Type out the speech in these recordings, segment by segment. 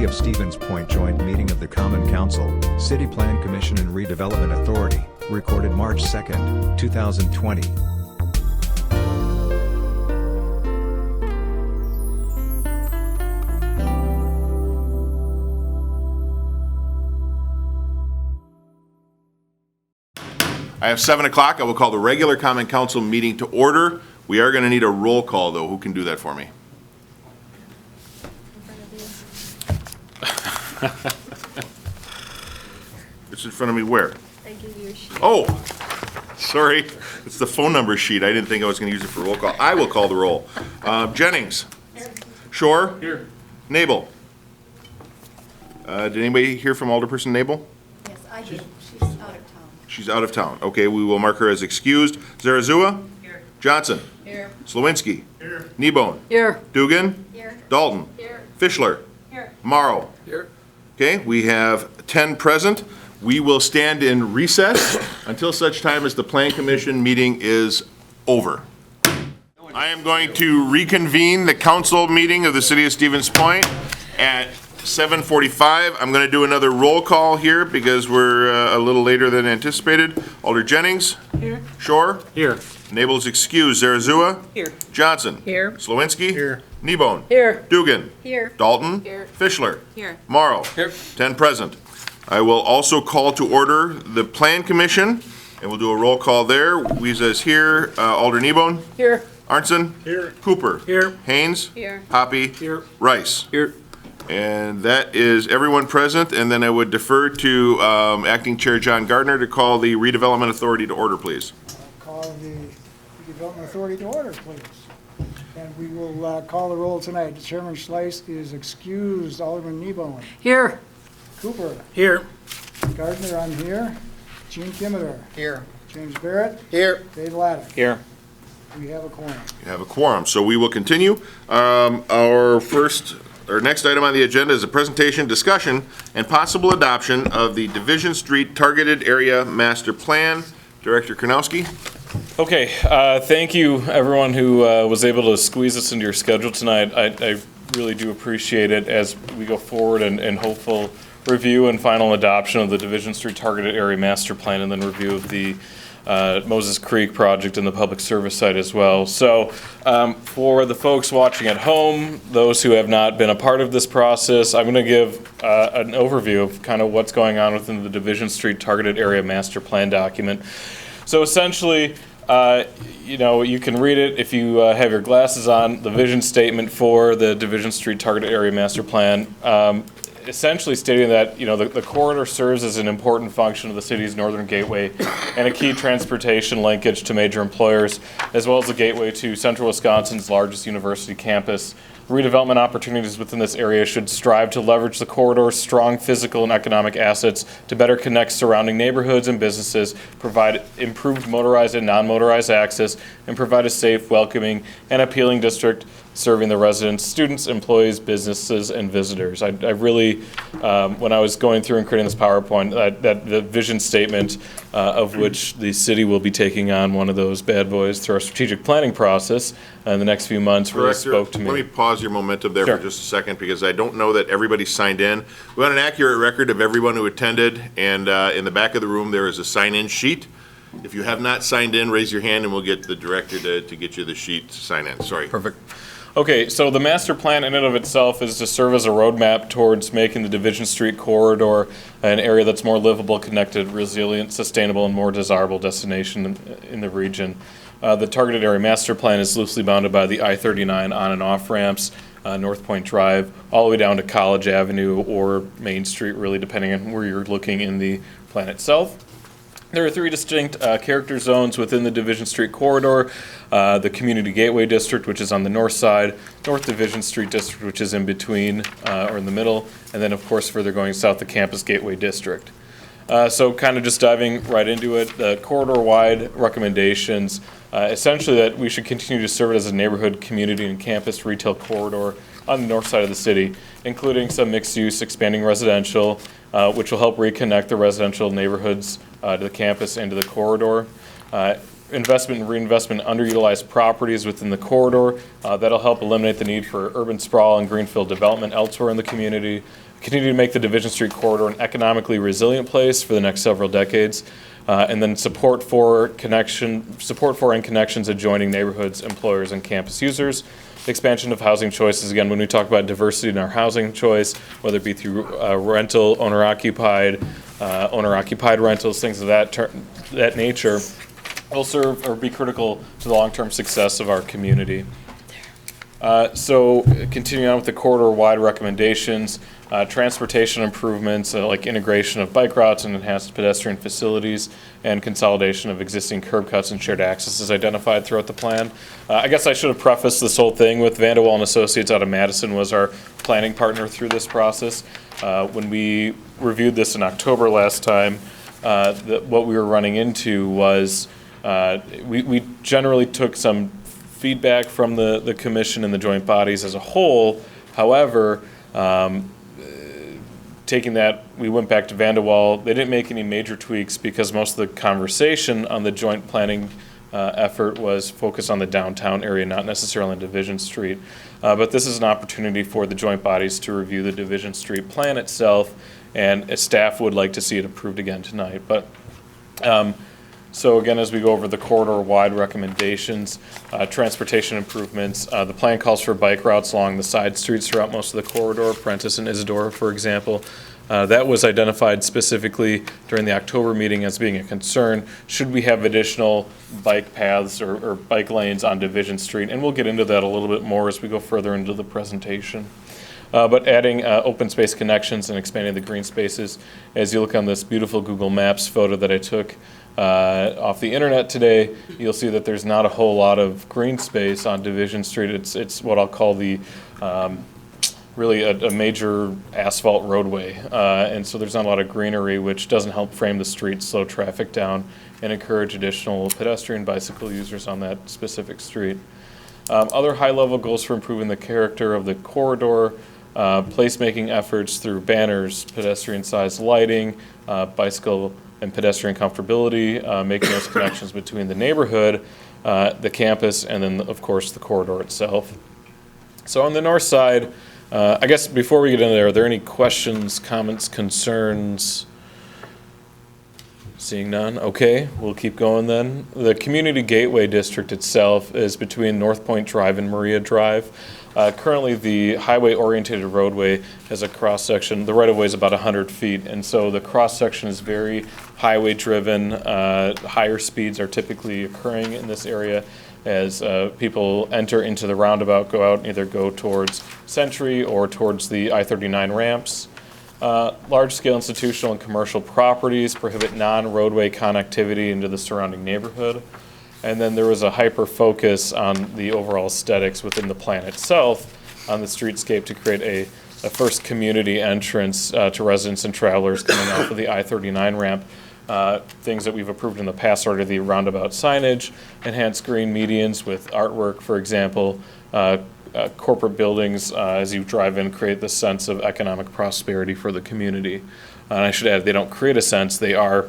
of Stevens Point joint meeting of the Common Council, City Plan Commission and Redevelopment Authority, recorded March 2nd, 2020. I have 7 o'clock. I will call the regular Common Council meeting to order. We are going to need a roll call, though. Who can do that for me? It's in front of me where? I give you a sheet. Oh, sorry. It's the phone number sheet. I didn't think I was going to use it for roll call. I will call the roll. Jennings. Here. Shore. Here. Nabel. Did anybody hear from Alderperson Nabel? Yes, I did. She's out of town. She's out of town. Okay, we will mark her as excused. Zarazua? Here. Johnson? Here. Slawinski? Here. Kneebone? Here. Dugan? Here. Dalton? Here. Fischler? Here. Morrow? Here. Okay, we have 10 present. We will stand in recess until such time as the Plan Commission meeting is over. I am going to reconvene the council meeting of the City of Stevens Point at 7:45. I'm going to do another roll call here because we're a little later than anticipated. Alder Jennings? Here. Shore? Here. Nabel is excused. Zarazua? Here. Johnson? Here. Slawinski? Here. Kneebone? Here. Dugan? Here. Dalton? Here. Fischler? Here. Morrow? Here. 10 present. I will also call to order the Plan Commission, and we'll do a roll call there. Weeza is here. Alder Kneebone? Here. Arnson? Here. Cooper? Here. Haynes? Here. Hoppy? Here. Rice? Here. And that is everyone present, and then I would defer to Acting Chair John Gardner to call the Redevelopment Authority to order, please. Call the Redevelopment Authority to order, please. And we will call the roll tonight. Chairman Schleiss is excused. Alderman Kneebone. Here. Cooper. Here. Gardner, I'm here. Gene Kimmiter. Here. James Barrett. Here. Dave Laddick. Here. We have a quorum. You have a quorum, so we will continue. Our next item on the agenda is a presentation, discussion, and possible adoption of the Division Street Targeted Area Master Plan. Director Karnowski. Okay, thank you everyone who was able to squeeze us into your schedule tonight. I really do appreciate it as we go forward and hopeful review and final adoption of the Division Street Targeted Area Master Plan, and then review of the Moses Creek project and the public service site as well. So for the folks watching at home, those who have not been a part of this process, I'm going to give an overview of kind of what's going on within the Division Street Targeted Area Master Plan document. So essentially, you can read it if you have your glasses on. The vision statement for the Division Street Targeted Area Master Plan, essentially stating that the corridor serves as an important function of the city's northern gateway and a key transportation linkage to major employers, as well as a gateway to central Wisconsin's largest university campus. Redevelopment opportunities within this area should strive to leverage the corridor's strong physical and economic assets to better connect surrounding neighborhoods and businesses, provide improved motorized and non-motorized access, and provide a safe, welcoming, and appealing district serving the residents, students, employees, businesses, and visitors. I really, when I was going through and creating this PowerPoint, that the vision statement of which the city will be taking on one of those bad boys through our strategic planning process in the next few months really spoke to me. Let me pause your momentum there Sure. for just a second, because I don't know that everybody signed in. We want an accurate record of everyone who attended, and in the back of the room there is a sign-in sheet. If you have not signed in, raise your hand and we'll get the director to get you the sheet to sign in. Sorry. Perfect. Okay, so the master plan in and of itself is to serve as a roadmap towards making the Division Street corridor an area that's more livable, connected, resilient, sustainable, and more desirable destination in the region. The targeted area master plan is loosely bounded by the I-39 on and off ramps, North Point Drive, all the way down to College Avenue or Main Street, really depending on where you're looking in the plan itself. There are 3 distinct character zones within the Division Street corridor. The Community Gateway District, which is on the north side, North Division Street District, which is in between or in the middle, and then of course further going south, the Campus Gateway District. So kind of just diving right into it, the corridor-wide recommendations, essentially that we should continue to serve it as a neighborhood, community, and campus retail corridor on the north side of the city, including some mixed-use expanding residential, which will help reconnect the residential neighborhoods to the campus and to the corridor. Investment and reinvestment in underutilized properties within the corridor. That'll help eliminate the need for urban sprawl and greenfield development elsewhere in the community. continue to make the Division Street corridor an economically resilient place for the next several decades, and then support for and connections adjoining neighborhoods, employers, and campus users. Expansion of housing choices, again, when we talk about diversity in our housing choice, whether it be through rental, owner-occupied rentals, things of that nature, will serve or be critical to the long-term success of our community. So continuing on with the corridor-wide recommendations, transportation improvements like integration of bike routes and enhanced pedestrian facilities and consolidation of existing curb cuts and shared access is identified throughout the plan. I guess I should have prefaced this whole thing with Vanderwall and Associates out of Madison was our planning partner through this process. When we reviewed this in October last time, what we were running into was we generally took some feedback from the commission and the joint bodies as a whole. However, taking that, we went back to Vanderwall. They didn't make any major tweaks because most of the conversation on the joint planning effort was focused on the downtown area, not necessarily on Division Street. But this is an opportunity for the joint bodies to review the Division Street plan itself, and staff would like to see it approved again tonight. But so again, as we go over the corridor-wide recommendations, transportation improvements, the plan calls for bike routes along the side streets throughout most of the corridor, Prentice and Isadora, for example. That was identified specifically during the October meeting as being a concern. Should we have additional bike paths or bike lanes on Division Street? And we'll get into that a little bit more as we go further into the presentation. But adding open space connections and expanding the green spaces. As you look on this beautiful Google Maps photo that I took off the internet today, you'll see that there's not a whole lot of green space on Division Street. It's what I'll call the really a major asphalt roadway. And so there's not a lot of greenery, which doesn't help frame the street, slow traffic down, and encourage additional pedestrian bicycle users on that specific street. Other high-level goals for improving the character of the corridor, placemaking efforts through banners, pedestrian-sized lighting, bicycle and pedestrian comfortability, making those connections between the neighborhood, the campus, and then, of course, the corridor itself. So on the north side, I guess before we get into there, are there any questions, comments, concerns? Seeing none, okay, we'll keep going then. The Community Gateway District itself is between North Point Drive and Maria Drive. Currently, the highway-oriented roadway has a cross-section. The right-of-way is about 100 feet, and so the cross-section is very highway-driven. Higher speeds are typically occurring in this area as people enter into the roundabout, go out, and either go towards Century or towards the I-39 ramps. Large-scale institutional and commercial properties prohibit non-roadway connectivity into the surrounding neighborhood. And then there was a hyper-focus on the overall aesthetics within the plan itself on the streetscape to create a first community entrance to residents and travelers coming off of the I-39 ramp. Things that we've approved in the past are the roundabout signage, enhanced green medians with artwork, for example, corporate buildings as you drive in create the sense of economic prosperity for the community. And I should add, they don't create a sense, they are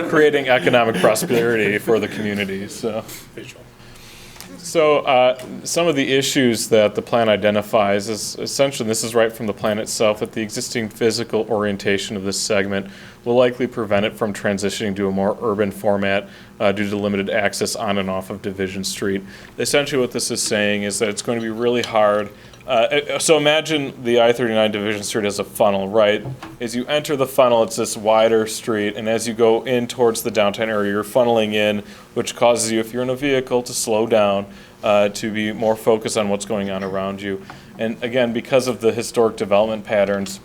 creating economic prosperity for the community. So some of the issues that the plan identifies is essentially, this is right from the plan itself, that the existing physical orientation of this segment will likely prevent it from transitioning to a more urban format due to limited access on and off of Division Street. Essentially what this is saying is that it's going to be really hard. So imagine the I-39 Division Street as a funnel, right? As you enter the funnel, it's this wider street, and as you go in towards the downtown area, you're funneling in, which causes you, if you're in a vehicle, to slow down, to be more focused on what's going on around you. And again, because of the historic development patterns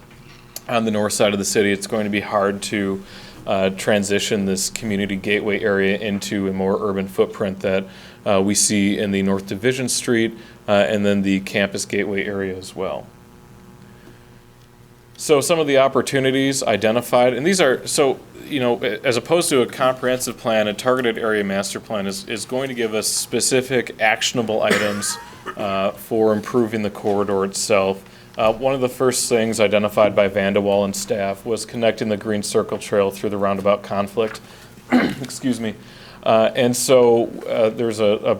on the north side of the city, it's going to be hard to transition this community gateway area into a more urban footprint that we see in the North Division Street and then the campus gateway area as well. So some of the opportunities identified, and these are, so, you know, as opposed to a comprehensive plan, a targeted area master plan is going to give us specific actionable items for improving the corridor itself. One of the first things identified by Vanderwall and staff was connecting the Green Circle Trail through the roundabout conflict. Excuse me. And so there's a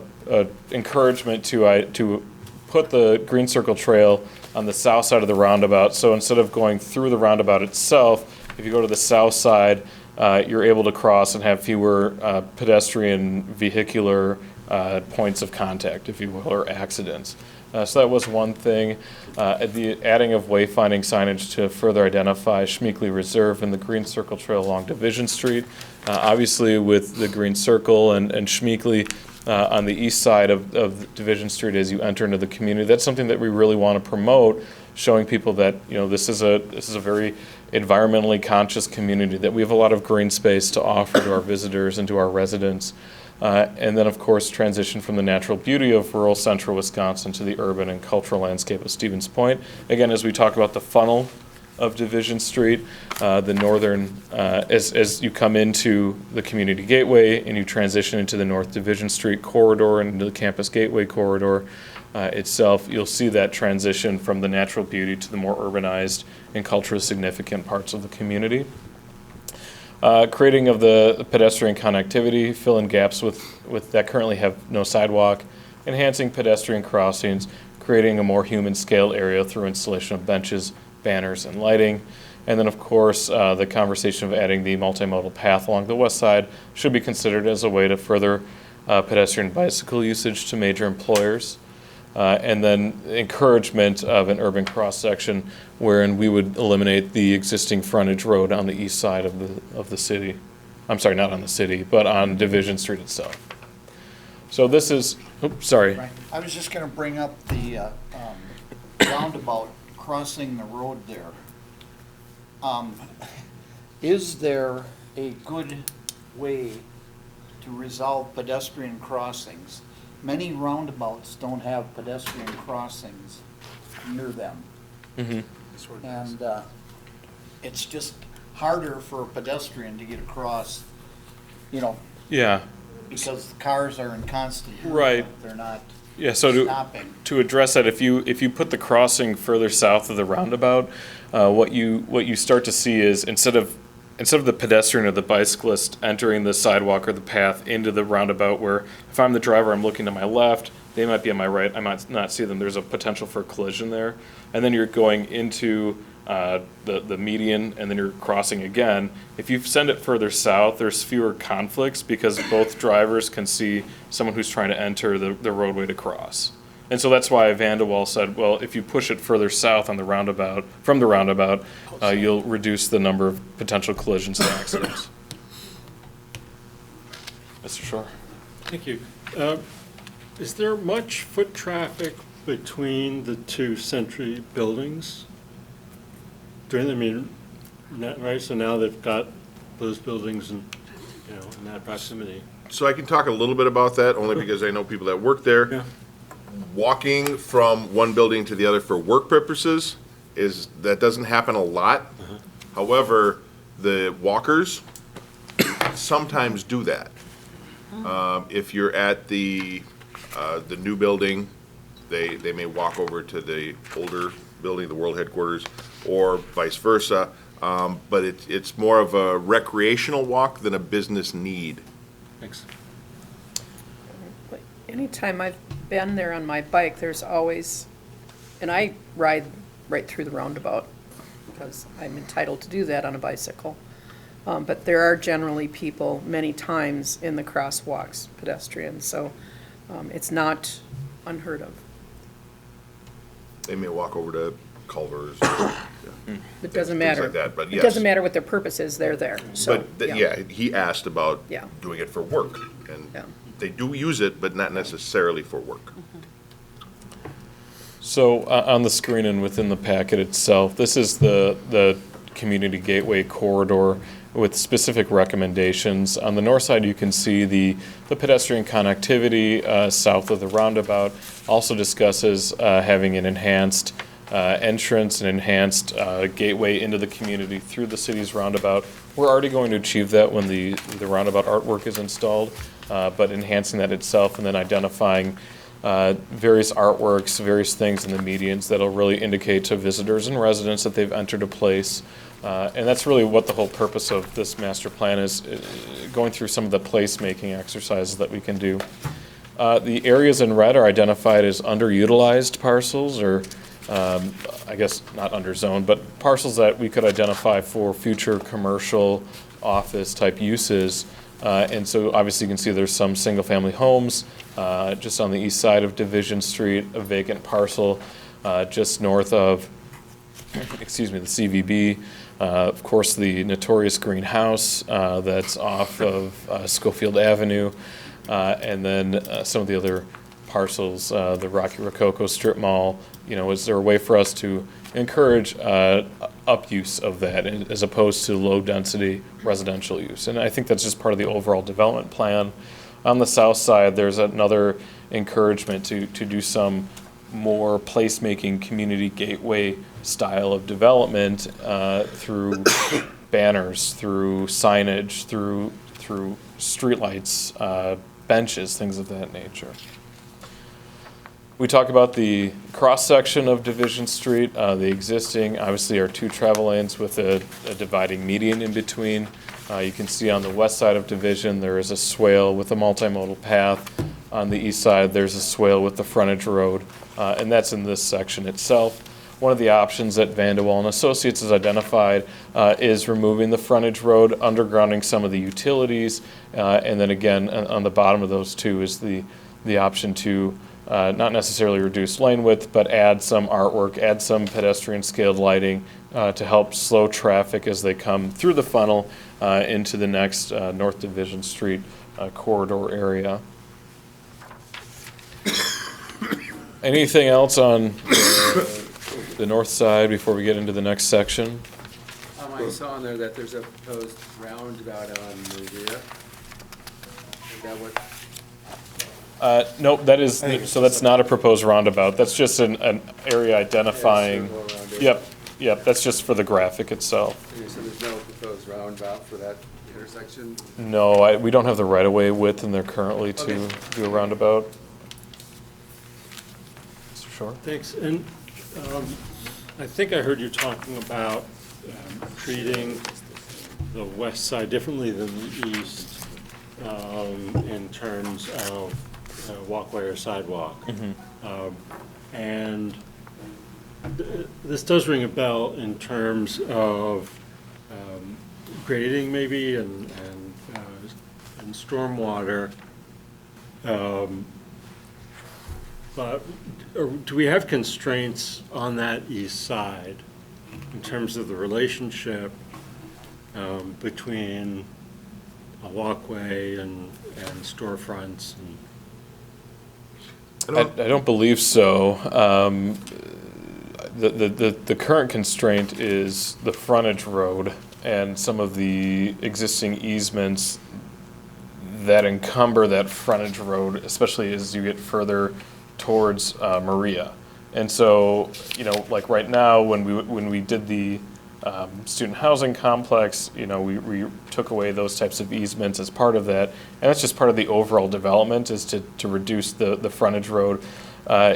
encouragement to put the Green Circle Trail on the south side of the roundabout. So instead of going through the roundabout itself, if you go to the south side, you're able to cross and have fewer pedestrian vehicular points of contact, if you will, or accidents. So that was one thing. The adding of wayfinding signage to further identify Schmeekley Reserve and the Green Circle Trail along Division Street. Obviously, with the Green Circle and Schmeekley on the east side of Division Street as you enter into the community, that's something that we really want to promote, showing people that, you know, this is a very environmentally conscious community, that we have a lot of green space to offer to our visitors and to our residents. And then, of course, transition from the natural beauty of rural central Wisconsin to the urban and cultural landscape of Stevens Point. Again, as we talk about the funnel of Division Street, the northern, as you come into the community gateway and you transition into the North Division Street corridor and into the Campus Gateway corridor itself, you'll see that transition from the natural beauty to the more urbanized and culturally significant parts of the community. Creating of the pedestrian connectivity, fill in gaps with that currently have no sidewalk, enhancing pedestrian crossings, creating a more human scale area through installation of benches, banners, and lighting. And then, of course, the conversation of adding the multimodal path along the west side should be considered as a way to further pedestrian bicycle usage to major employers. And then encouragement of an urban cross-section wherein we would eliminate the existing frontage road on the east side of the city. I'm sorry, not on the city, but on Division Street itself. So this is, oops, sorry. Right. I was just gonna bring up the roundabout crossing the road there. Is there a good way to resolve pedestrian crossings? Many roundabouts don't have pedestrian crossings near them. Mhm. And it's just harder for a pedestrian to get across, you know, Yeah, because the cars are in constant Right. movement. They're not yeah, so stopping. to address that, if you put the crossing further south of the roundabout, what you start to see is instead of the pedestrian or the bicyclist entering the sidewalk or the path into the roundabout, where if I'm the driver, I'm looking to my left, they might be on my right, I might not see them, there's a potential for a collision there. And then you're going into the median, and then you're crossing again. If you send it further south, there's fewer conflicts because both drivers can see someone who's trying to enter the roadway to cross. And so that's why Vandewall said, well, if you push it further south on the roundabout, from the roundabout, you'll reduce the number of potential collisions and accidents. Mr. Shore? Thank you. Is there much foot traffic between the two Century buildings? Right, so now they've got those buildings in that proximity. So I can talk a little bit about that, only because I know people that work there. Yeah. Walking from one building to the other for work purposes that doesn't happen a lot. However, the walkers sometimes do that. If you're at the new building, they may walk over to the older building, the world headquarters, or vice versa. But it's more of a recreational walk than a business need. Thanks. Anytime I've been there on my bike, there's always, and I ride right through the roundabout because I'm entitled to do that on a bicycle. But there are generally people many times in the crosswalks, pedestrians, so it's not unheard of. They may walk over to Culver's. It doesn't Things matter. like that, but It yes. doesn't matter what their purpose is, they're there, so. But, yeah, he asked about Yeah. doing it for work. And Yeah. they do use it, but not necessarily for work. So on the screen and within the packet itself, this is the Community Gateway corridor with specific recommendations. On the north side, you can see the pedestrian connectivity south of the roundabout. Also discusses having an enhanced entrance and enhanced gateway into the community through the city's roundabout. We're already going to achieve that when the roundabout artwork is installed, but enhancing that itself and then identifying various artworks, various things in the medians that'll really indicate to visitors and residents that they've entered a place. And that's really what the whole purpose of this master plan is, going through some of the placemaking exercises that we can do. The areas in red are identified as underutilized parcels, or I guess not underzoned, but parcels that we could identify for future commercial office type uses. And so obviously you can see there's some single-family homes just on the east side of Division Street, a vacant parcel just north of, excuse me, the CVB. Of course, the notorious greenhouse that's off of Schofield Avenue. And then some of the other parcels, the Rocky Rococo Strip Mall. Is there a way for us to encourage up use of that as opposed to low-density residential use? And I think that's just part of the overall development plan. On the south side, there's another encouragement to do some more placemaking, community gateway style of development through banners, through signage, through streetlights, benches, things of that nature. We talk about the cross-section of Division Street. The existing, obviously, are 2 travel lanes with a dividing median in between. You can see on the west side of Division, there is a swale with a multimodal path. On the east side, there's a swale with the frontage road, and that's in this section itself. One of the options that Vanderwall and Associates has identified is removing the frontage road, undergrounding some of the utilities, and then again, on the bottom of those 2 is the option to not necessarily reduce lane width, but add some artwork, add some pedestrian scaled lighting to help slow traffic as they come through the funnel into the next North Division Street corridor area. Anything else on the north side before we get into the next section? I saw on there that there's a proposed roundabout on Maria. Is that what? Nope, so that's not a proposed roundabout. That's just an area identifying. Yeah, circle around it. Yep, that's just for the graphic itself. Okay, so there's no proposed roundabout for that intersection? No, we don't have the right-of-way width in there currently to do a roundabout. Mr. Shore? Thanks. And I think I heard you talking about treating the west side differently than the east in terms of walkway or sidewalk. And this does ring a bell in terms of grading maybe and stormwater. But do we have constraints on that east side in terms of the relationship between a walkway and storefronts? I don't believe so. The current constraint is the frontage road and some of the existing easements that encumber that frontage road, especially as you get further towards Maria. And so, like right now, when we did the student housing complex, we took away those types of easements as part of that. And that's just part of the overall development, is to reduce the frontage road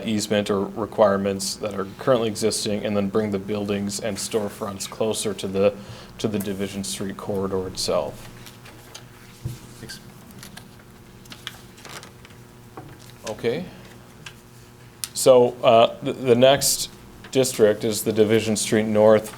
easement or requirements that are currently existing, and then bring the buildings and storefronts closer to the Division Street corridor itself. Thanks. Okay. So the next district is the Division Street North,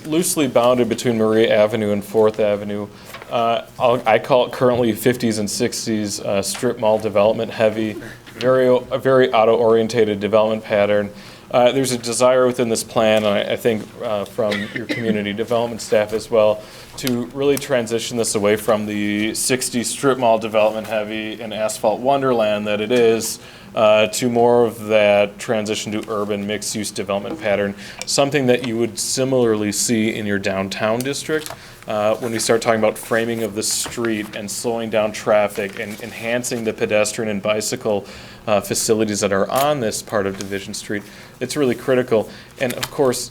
loosely bounded between Maria Avenue and 4th Avenue. I call it currently 50s and 60s strip mall development heavy, a very auto-orientated development pattern. There's a desire within this plan, and I think from your community development staff as well, to really transition this away from the 60s strip mall development heavy and asphalt wonderland that it is, to more of that transition to urban mixed-use development pattern, something that you would similarly see in your downtown district. When we start talking about framing of the street and slowing down traffic and enhancing the pedestrian and bicycle facilities that are on this part of Division Street, it's really critical. And of course,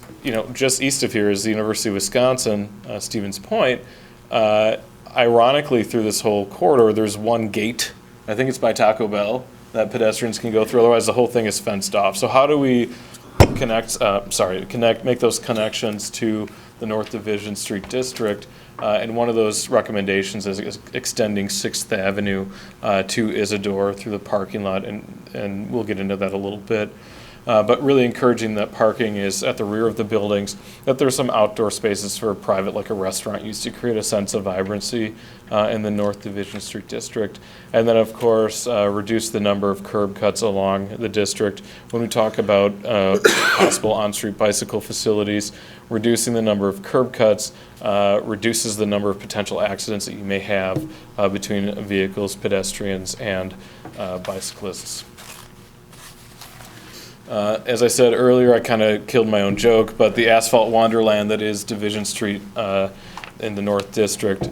just east of here is the University of Wisconsin, Stevens Point. Ironically, through this whole corridor, there's one gate, I think it's by Taco Bell, that pedestrians can go through, otherwise the whole thing is fenced off. So how do we make those connections to the North Division Street District. And one of those recommendations is extending 6th Avenue to Isidore through the parking lot, and we'll get into that a little bit. But really encouraging that parking is at the rear of the buildings, that there's some outdoor spaces for private, like a restaurant use, to create a sense of vibrancy in the North Division Street District. And then, of course, reduce the number of curb cuts along the district. When we talk about possible on-street bicycle facilities, reducing the number of curb cuts reduces the number of potential accidents that you may have between vehicles, pedestrians, and bicyclists. As I said earlier, I kind of killed my own joke, but the asphalt wonderland that is Division Street in the North District.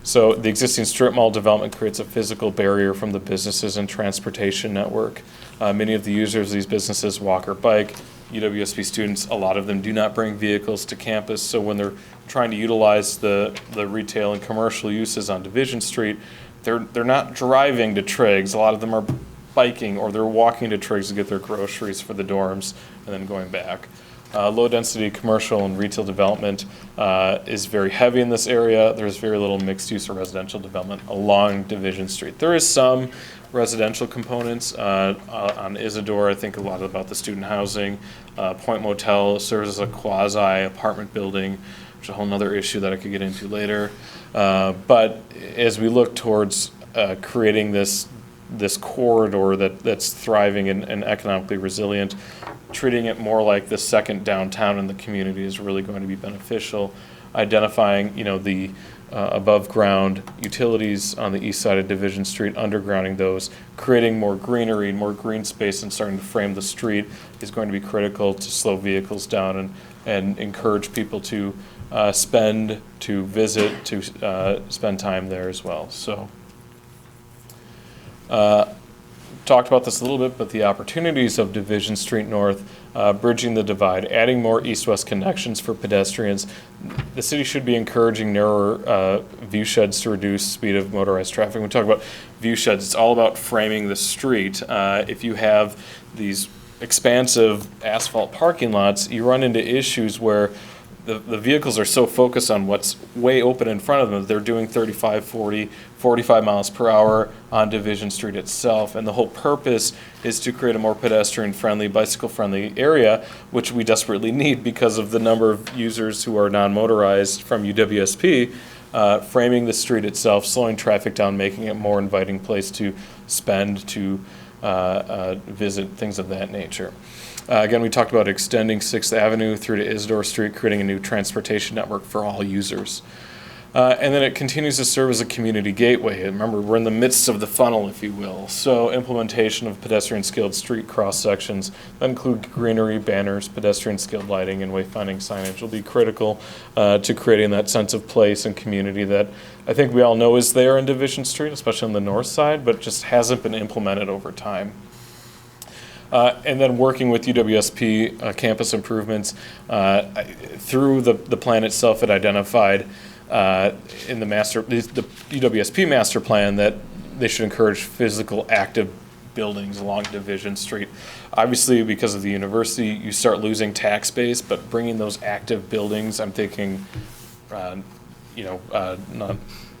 So the existing strip mall development creates a physical barrier from the businesses and transportation network. Many of the users of these businesses walk or bike. UWSP students, a lot of them do not bring vehicles to campus, so when they're trying to utilize the retail and commercial uses on Division Street, they're not driving to Triggs. A lot of them are biking, or they're walking to Triggs to get their groceries for the dorms and then going back. Low-density commercial and retail development is very heavy in this area. There's very little mixed-use or residential development along Division Street. There is some residential components on Isidore. I think a lot about the student housing. Point Motel serves as a quasi-apartment building, which is a whole other issue that I could get into later. But as we look towards creating this corridor that's thriving and economically resilient, treating it more like the second downtown in the community is really going to be beneficial. Identifying, the above ground utilities on the east side of Division Street, undergrounding those, creating more greenery, more green space, and starting to frame the street is going to be critical to slow vehicles down and encourage people to spend time there as well. So. Talked about this a little bit, but the opportunities of Division Street North, bridging the divide, adding more east-west connections for pedestrians. The city should be encouraging narrower view sheds to reduce speed of motorized traffic. When we talk about view sheds, it's all about framing the street. If you have these expansive asphalt parking lots, you run into issues where the vehicles are so focused on what's way open in front of them, they're doing 35, 40, 45 miles per hour on Division Street itself. And the whole purpose is to create a more pedestrian-friendly, bicycle-friendly area, which we desperately need because of the number of users who are non-motorized from UWSP, framing the street itself, slowing traffic down, making it a more inviting place to spend, to visit, things of that nature. Again, we talked about extending 6th Avenue through to Isidore Street, creating a new transportation network for all users. And then it continues to serve as a community gateway. Remember, we're in the midst of the funnel, if you will. So implementation of pedestrian skilled street cross sections that include greenery, banners, pedestrian skilled lighting, and wayfinding signage will be critical to creating that sense of place and community that I think we all know is there in Division Street, especially on the north side, but just hasn't been implemented over time. And then working with UWSP campus improvements through the plan itself, it identified in the UWSP master plan that they should encourage physical active buildings along Division Street. Obviously, because of the university, you start losing tax base, but bringing those active buildings, I'm thinking, not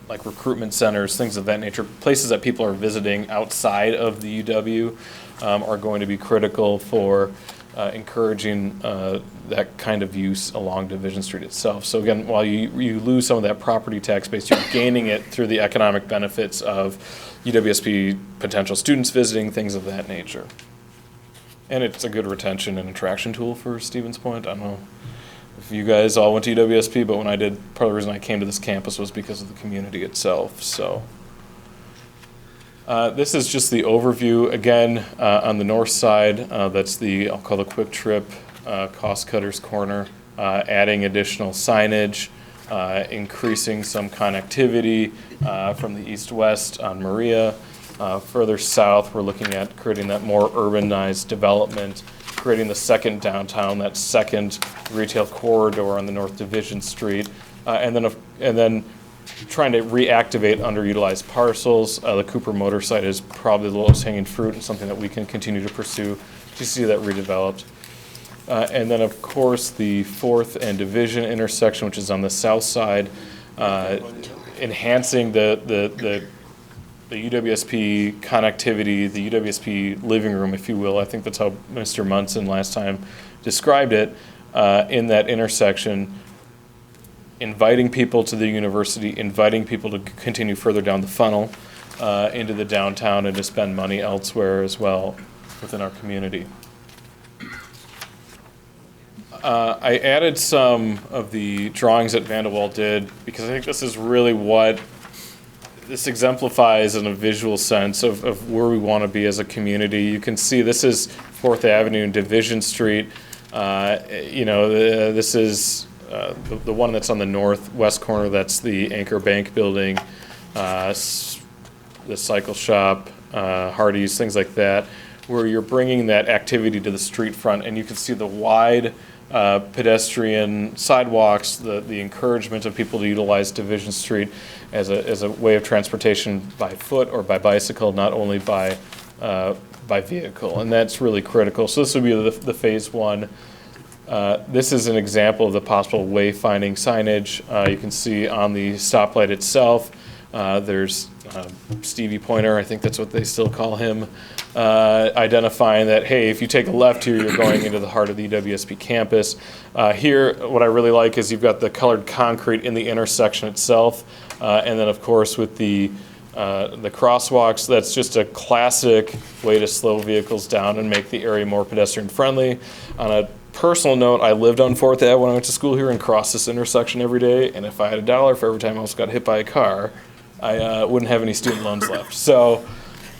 like recruitment centers, things of that nature, places that people are visiting outside of the UW are going to be critical for encouraging that kind of use along Division Street itself. So again, while you lose some of that property tax base, you're gaining it through the economic benefits of UWSP potential students visiting, things of that nature. And it's a good retention and attraction tool for Stevens Point. I don't know if you guys all went to UWSP, but when I did, part of the reason I came to this campus was because of the community itself. So this is just the overview. Again, on the north side, that's I'll call the Quick Trip Cost Cutters Corner, adding additional signage, increasing some connectivity from the east-west on Maria. Further south, we're looking at creating that more urbanized development, creating the second downtown, that second retail corridor on the North Division Street, and then trying to reactivate underutilized parcels. The Cooper Motor site is probably the lowest hanging fruit and something that we can continue to pursue to see that redeveloped. And then, of course, the 4th and Division intersection, which is on the south side, enhancing the UWSP connectivity, the UWSP living room, if you will. I think that's how Mr. Munson last time described it, in that intersection, inviting people to the university, inviting people to continue further down the funnel into the downtown and to spend money elsewhere as well within our community. I added some of the drawings that Vanderwall did because I think this is really what this exemplifies in a visual sense of where we want to be as a community. You can see this is 4th Avenue and Division Street. This is the one that's on the northwest corner. That's the Anchor Bank building, the cycle shop, Hardee's, things like that, where you're bringing that activity to the street front, and you can see the wide pedestrian sidewalks, the encouragement of people to utilize Division Street as a way of transportation by foot or by bicycle, not only by vehicle, and that's really critical. So this would be the phase 1. This is an example of the possible wayfinding signage. You can see on the stoplight itself, there's Stevie Pointer, I think that's what they still call him, identifying that, hey, if you take a left here, you're going into the heart of the UWSP campus. Here, what I really like is you've got the colored concrete in the intersection itself, and then, of course, with the crosswalks, that's just a classic way to slow vehicles down and make the area more pedestrian friendly. On a personal note, I lived on 4th Ave when I went to school here and crossed this intersection every day, and if I had $1 for every time I almost got hit by a car, I wouldn't have any student loans left. So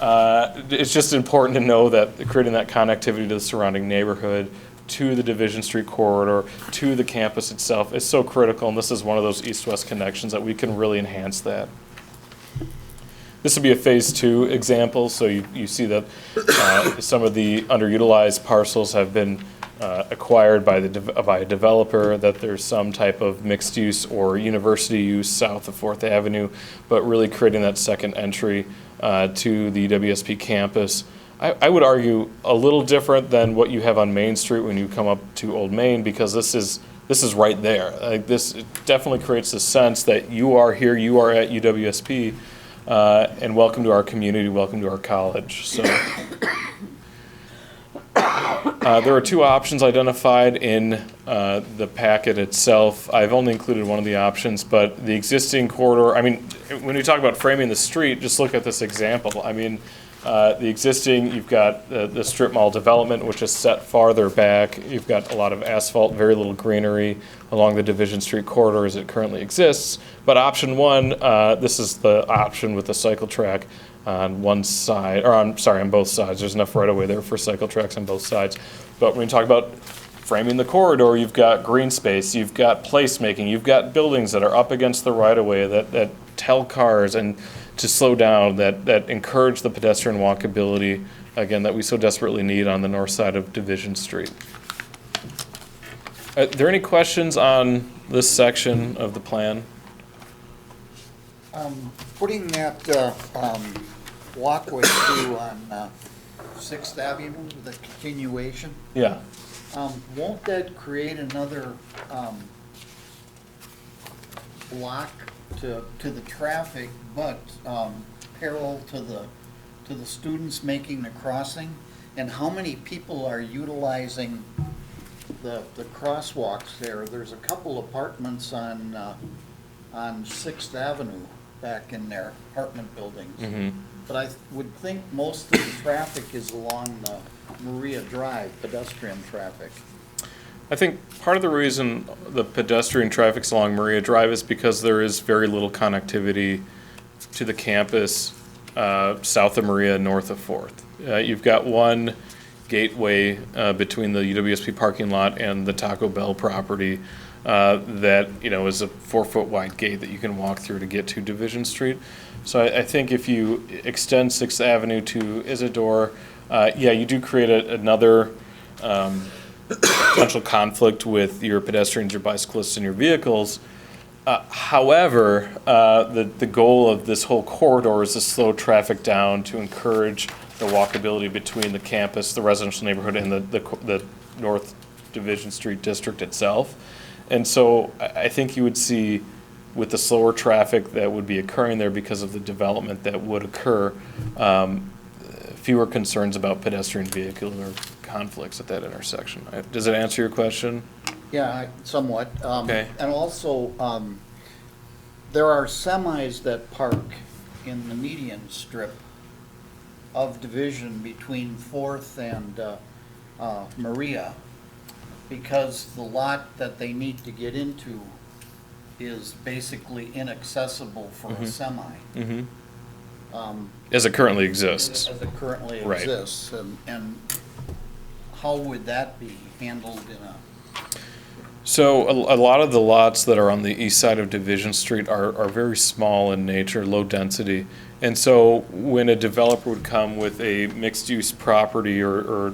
it's just important to know that creating that connectivity to the surrounding neighborhood, to the Division Street corridor, to the campus itself is so critical, and this is one of those east-west connections that we can really enhance that. This would be a phase 2 example, so you see that some of the underutilized parcels have been acquired by a developer, that there's some type of mixed use or university use south of 4th Avenue, but really creating that second entry to the WSP campus. I would argue a little different than what you have on Main Street when you come up to Old Main, because this is right there. Like this, it definitely creates the sense that you are here, you are at UWSP, and welcome to our community, welcome to our college. So. There are 2 options identified in the packet itself. I've only included one of the options, but the existing corridor, I mean, when you talk about framing the street, just look at this example. I mean, the existing, you've got the strip mall development, which is set farther back. You've got a lot of asphalt, very little greenery along the Division Street corridor as it currently exists. But option 1, this is the option with the cycle track on one side, or on both sides. There's enough right away there for cycle tracks on both sides. But when you talk about framing the corridor, you've got green space, you've got placemaking, you've got buildings that are up against the right of way that tell cars and to slow down, that encourage the pedestrian walkability, again, that we so desperately need on the north side of Division Street. Are there any questions on this section of the plan? Putting that walkway through on 6th Avenue, the continuation, Yeah. won't that create another block to the traffic, but parallel to the students making the crossing? And how many people are utilizing the crosswalks there? There's a couple apartments on 6th Avenue back in their apartment buildings. Mm-hmm. But I would think most of the traffic is along the Maria Drive, pedestrian traffic. I think part of the reason the pedestrian traffic's along Maria Drive is because there is very little connectivity to the campus south of Maria, north of 4th. You've got one gateway between the UWSP parking lot and the Taco Bell property that is a 4-foot wide gate that you can walk through to get to Division Street. So I think if you extend 6th Avenue to Isidore, you do create another potential conflict with your pedestrians, your bicyclists, and your vehicles. However, the goal of this whole corridor is to slow traffic down to encourage the walkability between the campus, the residential neighborhood, and the north Division Street district itself. And so I think you would see with the slower traffic that would be occurring there because of the development that would occur, fewer concerns about pedestrian vehicular conflicts at that intersection. Does it answer your question? Yeah, somewhat. Okay. And also, there are semis that park in the median strip of division between Fourth and Maria, because the lot that they need to get into is basically inaccessible for a semi. As it currently exists. As it currently Right. exists. And how would that be handled in a? So a lot of the lots that are on the east side of Division Street are very small in nature, low density. And so when a developer would come with a mixed-use property or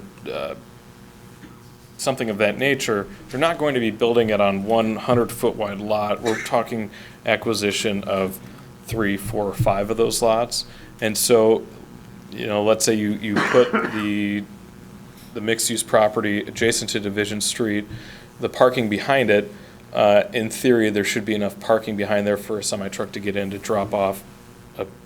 something of that nature, they're not going to be building it on 100-foot wide lot. We're talking acquisition of 3, 4, or 5 of those lots. And so, let's say you put the mixed-use property adjacent to Division Street, the parking behind it, in theory, there should be enough parking behind there for a semi-truck to get in to drop off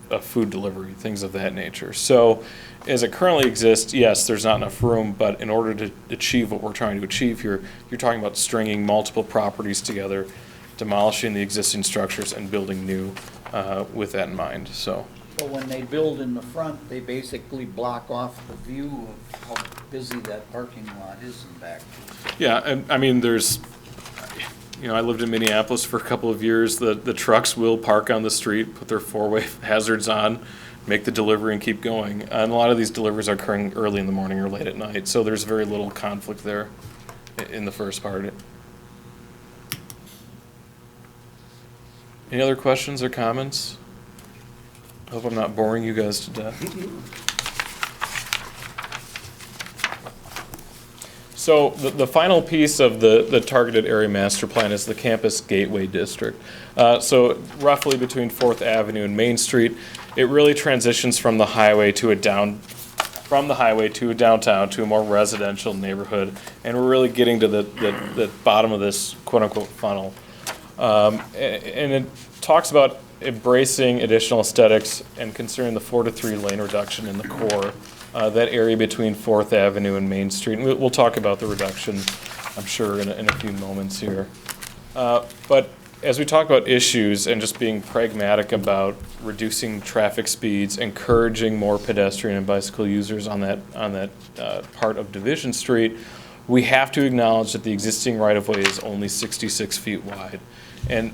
a food delivery, things of that nature. So as it currently exists, yes, there's not enough room, but in order to achieve what we're trying to achieve here, you're talking about stringing multiple properties together, demolishing the existing structures and building new with that in mind, so. So when they build in the front, they basically block off the view of how busy that parking lot is in back. Yeah, and I mean, I lived in Minneapolis for a couple of years. The trucks will park on the street, put their four-way hazards on, make the delivery and keep going. And a lot of these deliveries are occurring early in the morning or late at night, so there's very little conflict there in the first part. Any other questions or comments? I hope I'm not boring you guys to death. So the final piece of the targeted area master plan is the campus gateway district. So roughly between 4th Avenue and Main Street, it really transitions from the highway to a downtown to a more residential neighborhood, and we're really getting to the bottom of this quote-unquote funnel. And it talks about embracing additional aesthetics and considering the 4 to 3 lane reduction in the core. That area between 4th Avenue and Main Street. And we'll talk about the reduction, I'm sure, in a few moments here. But as we talk about issues and just being pragmatic about reducing traffic speeds, encouraging more pedestrian and bicycle users on that part of Division Street, we have to acknowledge that the existing right-of-way is only 66 feet wide. And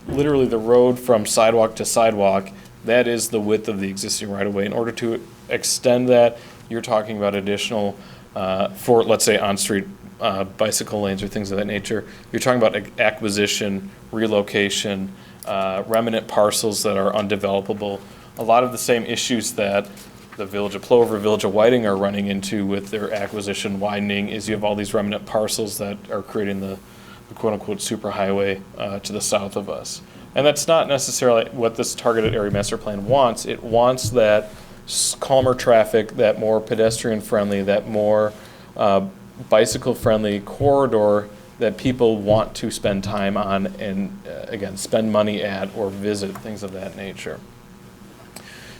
literally the road from sidewalk to sidewalk, that is the width of the existing right-of-way. In order to extend that, you're talking about additional, for let's say on-street bicycle lanes or things of that nature. You're talking about acquisition, relocation, remnant parcels that are undevelopable. A lot of the same issues that the Village of Plover, Village of Whiting are running into with their acquisition widening is you have all these remnant parcels that are creating the quote-unquote superhighway to the south of us. And that's not necessarily what this targeted area master plan wants. It wants that calmer traffic, that more pedestrian-friendly, that more bicycle-friendly corridor that people want to spend time on and, again, spend money at or visit, things of that nature.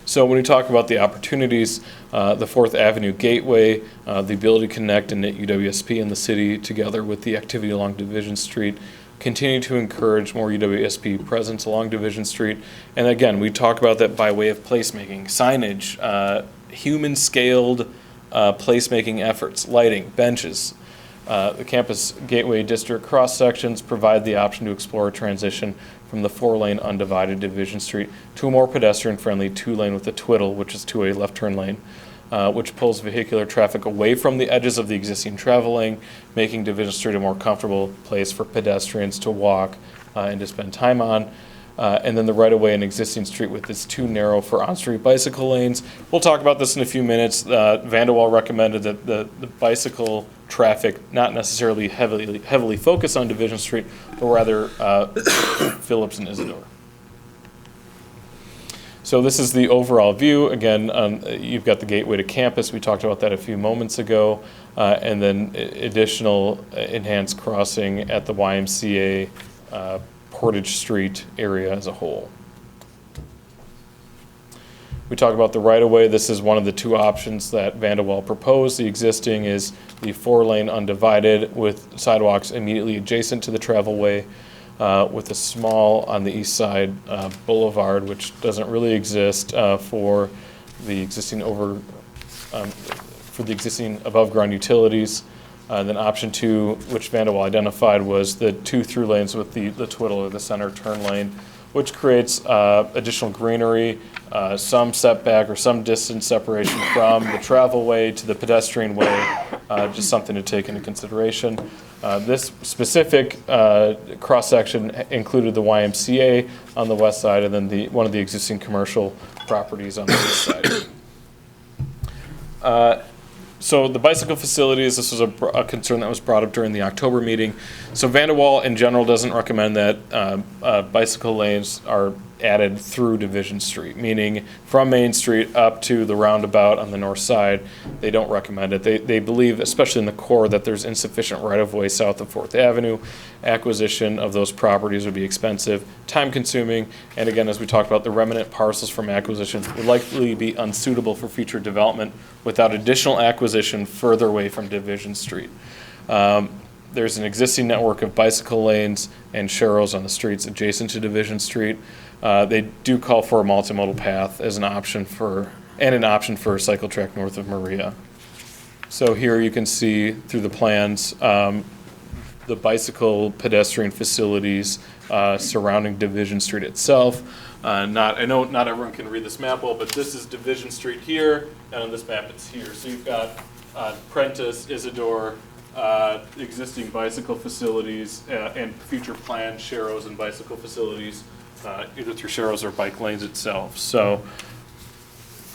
So when we talk about the opportunities, the 4th Avenue Gateway, the ability to connect and knit UWSP in the city together with the activity along Division Street, continue to encourage more UWSP presence along Division Street. And again, we talk about that by way of placemaking, signage, human-scaled placemaking efforts, lighting, benches. The Campus Gateway District cross-sections provide the option to explore a transition from the 4-lane undivided Division Street to a more pedestrian-friendly 2-lane with a twiddle, which is 2-way left turn lane, which pulls vehicular traffic away from the edges of the existing travel lane, making Division Street a more comfortable place for pedestrians to walk and to spend time on. And then the right-of-way in existing street with this too narrow for on-street bicycle lanes. We'll talk about this in a few minutes. Vanderwall recommended that the bicycle traffic not necessarily heavily focus on Division Street, but rather Phillips and Isidore. So this is the overall view. Again, you've got the gateway to campus. We talked about that a few moments ago. And then additional enhanced crossing at the YMCA Portage Street area as a whole. We talk about the right-of-way. This is one of the two options that Vanderwall proposed. The existing is the 4-lane undivided with sidewalks immediately adjacent to the travelway, with a small on the east side boulevard, which doesn't really exist for the existing above-ground utilities. Then option 2, which Vanderwall identified, was the 2 through lanes with the twiddle or the center turn lane, which creates additional greenery, some setback or some distance separation from the travelway to the pedestrian way, just something to take into consideration. This specific cross-section included the YMCA on the west side and then one of the existing commercial properties on the east side. So the bicycle facilities, this was a concern that was brought up during the October meeting. So Vanderwall in general doesn't recommend that bicycle lanes are added through Division Street, meaning from Main Street up to the roundabout on the north side. They don't recommend it. They believe, especially in the core, that there's insufficient right-of-way south of 4th Avenue. Acquisition of those properties would be expensive, time-consuming, and again, as we talked about, the remnant parcels from acquisition would likely be unsuitable for future development without additional acquisition further away from Division Street. There's an existing network of bicycle lanes and sharrows on the streets adjacent to Division Street. They do call for a multimodal path as an option for a cycle track north of Maria. So here you can see through the plans the bicycle pedestrian facilities surrounding Division Street itself. I know not everyone can read this map well, but this is Division Street here, and on this map it's here. So you've got Prentice, Isidore, existing bicycle facilities, and future planned sharrows and bicycle facilities, either through sharrows or bike lanes itself. So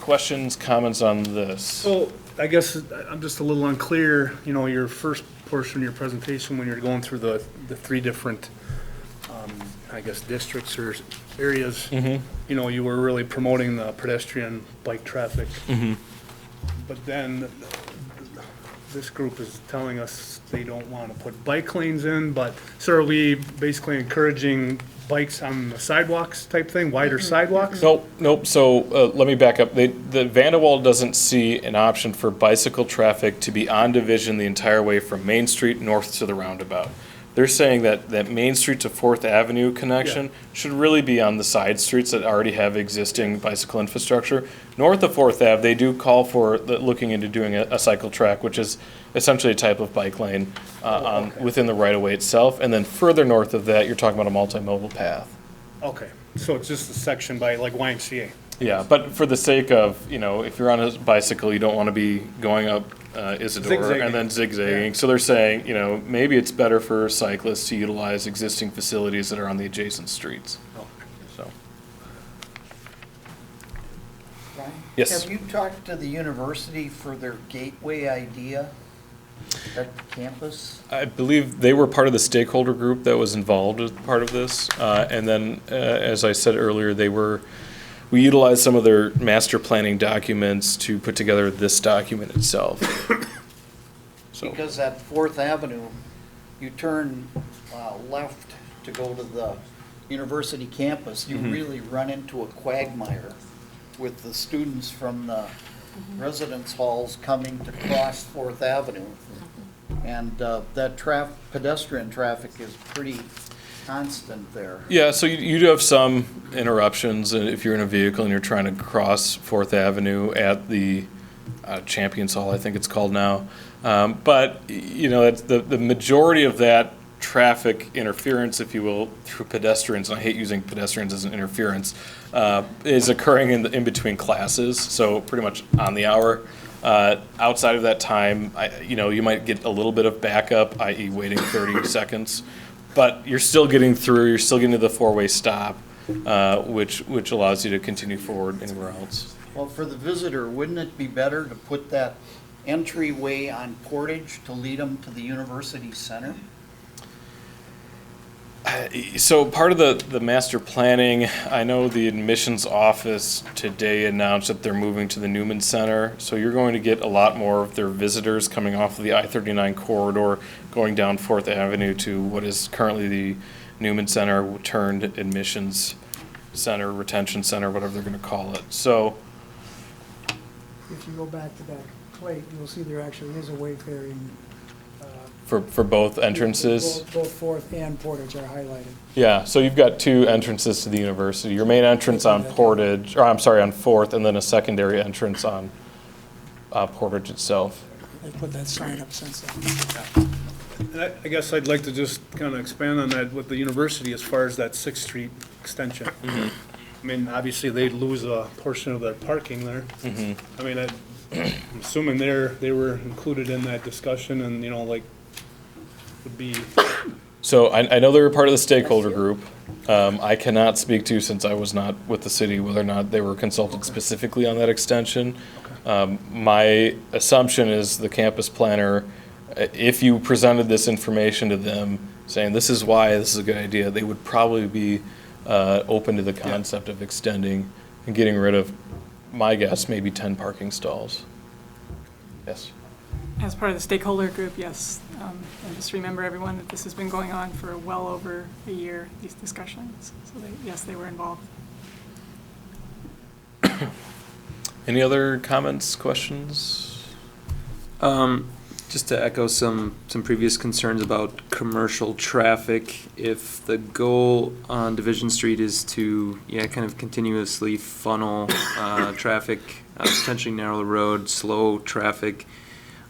questions, comments on this? So I guess I'm just a little unclear, your first portion of your presentation when you're going through the 3 different, districts or areas, you were really promoting the pedestrian bike traffic. But then this group is telling us they don't want to put bike lanes in, but so are we basically encouraging bikes on the sidewalks type thing, wider sidewalks? Nope. So let me back up. The Vanderwall doesn't see an option for bicycle traffic to be on Division the entire way from Main Street north to the roundabout. They're saying that Main Street to 4th Avenue connection should really be on the side streets that already have existing bicycle infrastructure. North of 4th Ave, they do call for looking into doing a cycle track, which is essentially a type of bike lane within the right-of-way itself. And then further north of that, you're talking about a multimodal path. Okay, so it's just a section by like YMCA. Yeah, but for the sake of, if you're on a bicycle, you don't want to be going up Isidore Zigzagging. and then zigzagging. Yeah. So they're saying, maybe it's better for cyclists to utilize existing facilities that are on the adjacent streets. So, Brian? Yes. Have you talked to the university for their gateway idea at the campus? I believe they were part of the stakeholder group that was involved as part of this. And then, as I said earlier, we utilized some of their master planning documents to put together this document itself. Because at 4th Avenue, you turn left to go to the university campus, you really run into a quagmire with the students from the residence halls coming to cross 4th Avenue. And that pedestrian traffic is pretty constant there. Yeah, so you do have some interruptions if you're in a vehicle and you're trying to cross 4th Avenue at the Champions Hall, I think it's called now. But, it's the majority of that traffic interference, if you will, through pedestrians, and I hate using pedestrians as an interference, is occurring in between classes, so pretty much on the hour. Outside of that time, you might get a little bit of backup, i.e. waiting 30 seconds. But you're still getting through, you're still getting to the 4-way stop, which allows you to continue forward anywhere else. Well, for the visitor, wouldn't it be better to put that entryway on Portage to lead them to the university center? So part of the master planning, I know the admissions office today announced that they're moving to the Newman Center. So you're going to get a lot more of their visitors coming off of the I-39 corridor, going down 4th Avenue to what is currently the Newman Center turned admissions center, retention center, whatever they're going to call it. So If you go back to that plate, you'll see there actually is a wayfaring. for both entrances. Both Fourth and Portage are highlighted. Yeah, so you've got two entrances to the university. Your main entrance on Portage, or I'm sorry, on 4th, and then a secondary entrance on Portage itself. They put that sign up since then. And I guess I'd like to just kind of expand on that with the university as far as that 6th Street extension. I mean, obviously, they'd lose a portion of their parking there. I mean, I'm assuming they were included in that discussion and, you know, like, would be, So I know they were part of the stakeholder group. I cannot speak to, since I was not with the city, whether or not they were consulted specifically on that extension. My assumption is the campus planner, if you presented this information to them, saying this is why this is a good idea, they would probably be open to the concept of extending and getting rid of, my guess, maybe 10 parking stalls. Yes. As part of the stakeholder group, yes. And just remember, everyone, that this has been going on for well over a year, these discussions. So yes, they were involved. Any other comments, questions? Just to echo some previous concerns about commercial traffic, if the goal on Division Street is to, kind of continuously funnel traffic, potentially narrow the road, slow traffic,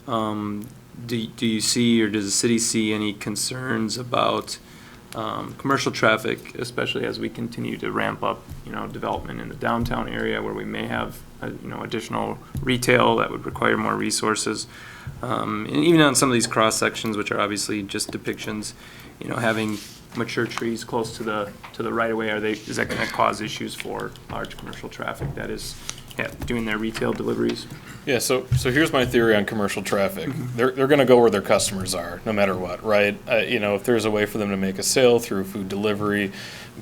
do you see, or does the city see any concerns about commercial traffic, especially as we continue to ramp up, development in the downtown area where we may have, additional retail that would require more resources? And even on some of these cross sections, which are obviously just depictions, having mature trees close to the right of way, is that going to cause issues for large commercial traffic that is doing their retail deliveries? Yeah, so here's my theory on commercial traffic. They're going to go where their customers are, no matter what, right? If there's a way for them to make a sale through food delivery,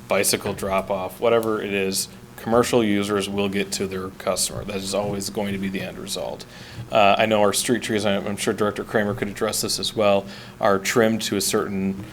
bicycle drop-off, whatever it is, commercial users will get to their customer. That is always going to be the end result. I know our street trees, I'm sure Director Kramer could address this as well, are trimmed to a certain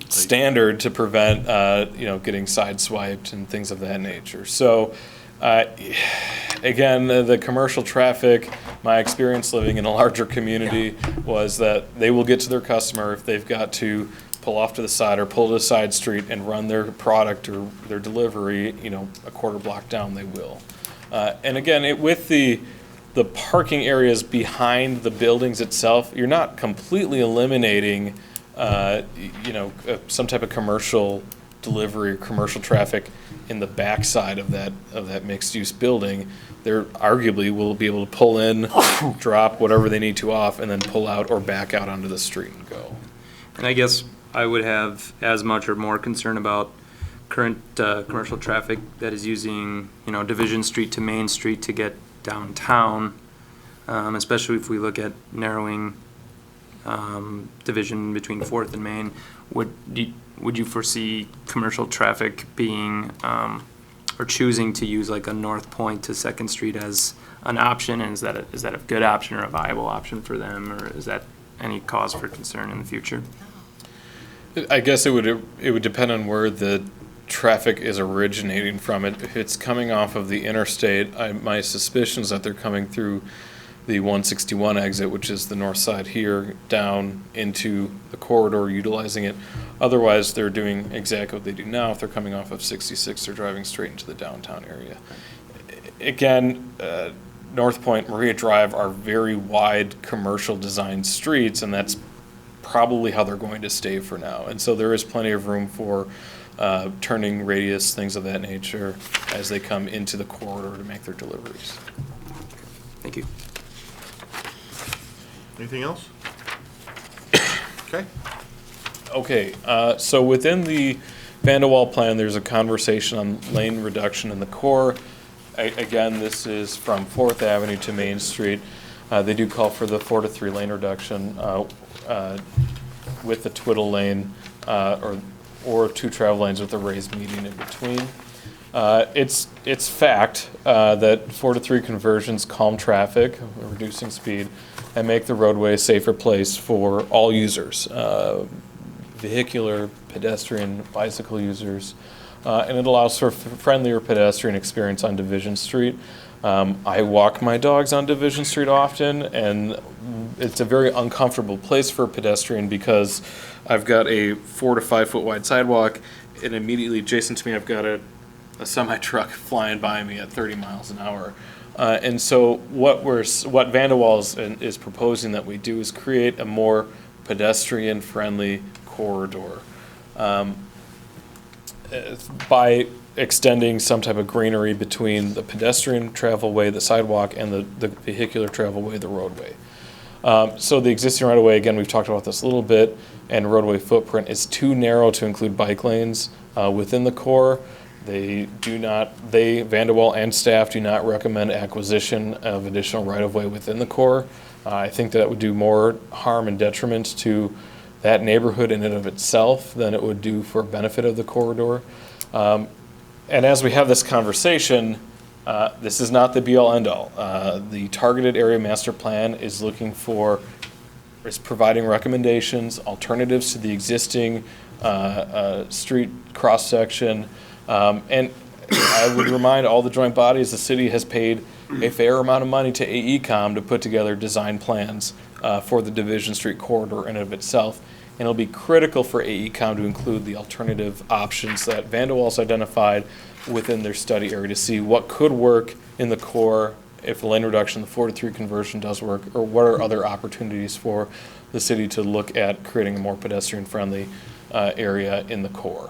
standard to prevent, getting sideswiped and things of that nature. So, again, the commercial traffic, my experience living in a larger community was that they will get to their customer if they've got to pull off to the side or pull to a side street and run their product or their delivery, a quarter block down, they will. And again, with the parking areas behind the buildings itself, you're not completely eliminating, some type of commercial delivery or commercial traffic in the backside of that mixed-use building. They're arguably will be able to pull in, drop whatever they need to off, and then pull out or back out onto the street and go. And I guess I would have as much or more concern about current commercial traffic that is using, Division Street to Main Street to get downtown, especially if we look at narrowing division between 4th and Main. Would you foresee commercial traffic being or choosing to use like a North Point to 2nd Street as an option? And is that a good option or a viable option for them, or is that any cause for concern in the future? I guess it would depend on where the traffic is originating from. If it's coming off of the interstate, my suspicion is that they're coming through the 161 exit, which is the north side here, down into the corridor, utilizing it. Otherwise, they're doing exactly what they do now. If they're coming off of 66, they're driving straight into the downtown area. Again, North Point, Maria Drive are very wide commercial design streets, and that's probably how they're going to stay for now. And so there is plenty of room for turning radius, things of that nature, as they come into the corridor to make their deliveries. Thank you. Anything else? Okay. Okay, so within the Vanderwall plan, there's a conversation on lane reduction in the core. Again, this is from 4th Avenue to Main Street. They do call for the 4 to 3 lane reduction with the twiddle lane, or or 2 travel lanes with a raised median in between. It's fact that 4 to 3 conversions calm traffic, reducing speed, and make the roadway a safer place for all users, vehicular, pedestrian, bicycle users, and it allows for friendlier pedestrian experience on Division Street. I walk my dogs on Division Street often, and it's a very uncomfortable place for a pedestrian because I've got a 4 to 5 foot wide sidewalk, and immediately adjacent to me I've got a semi-truck flying by me at 30 miles an hour. And so what Van de Waals is proposing that we do is create a more pedestrian-friendly corridor by extending some type of greenery between the pedestrian travelway, the sidewalk, and the vehicular travelway, the roadway. So the existing right-of-way, again, we've talked about this a little bit, and roadway footprint is too narrow to include bike lanes within the core. Van de Waal and staff do not recommend acquisition of additional right-of-way within the core. I think that would do more harm and detriment to that neighborhood in and of itself than it would do for benefit of the corridor. And as we have this conversation, this is not the be-all, end-all. The targeted area master plan is providing recommendations, alternatives to the existing street cross-section. And I would remind all the joint bodies, the city has paid a fair amount of money to AECom to put together design plans for the Division Street corridor in and of itself. And it'll be critical for AECom to include the alternative options that Van de Waals identified within their study area to see what could work in the core if the lane reduction, the 4 to 3 conversion does work, or what are other opportunities for the city to look at creating a more pedestrian-friendly area in the core.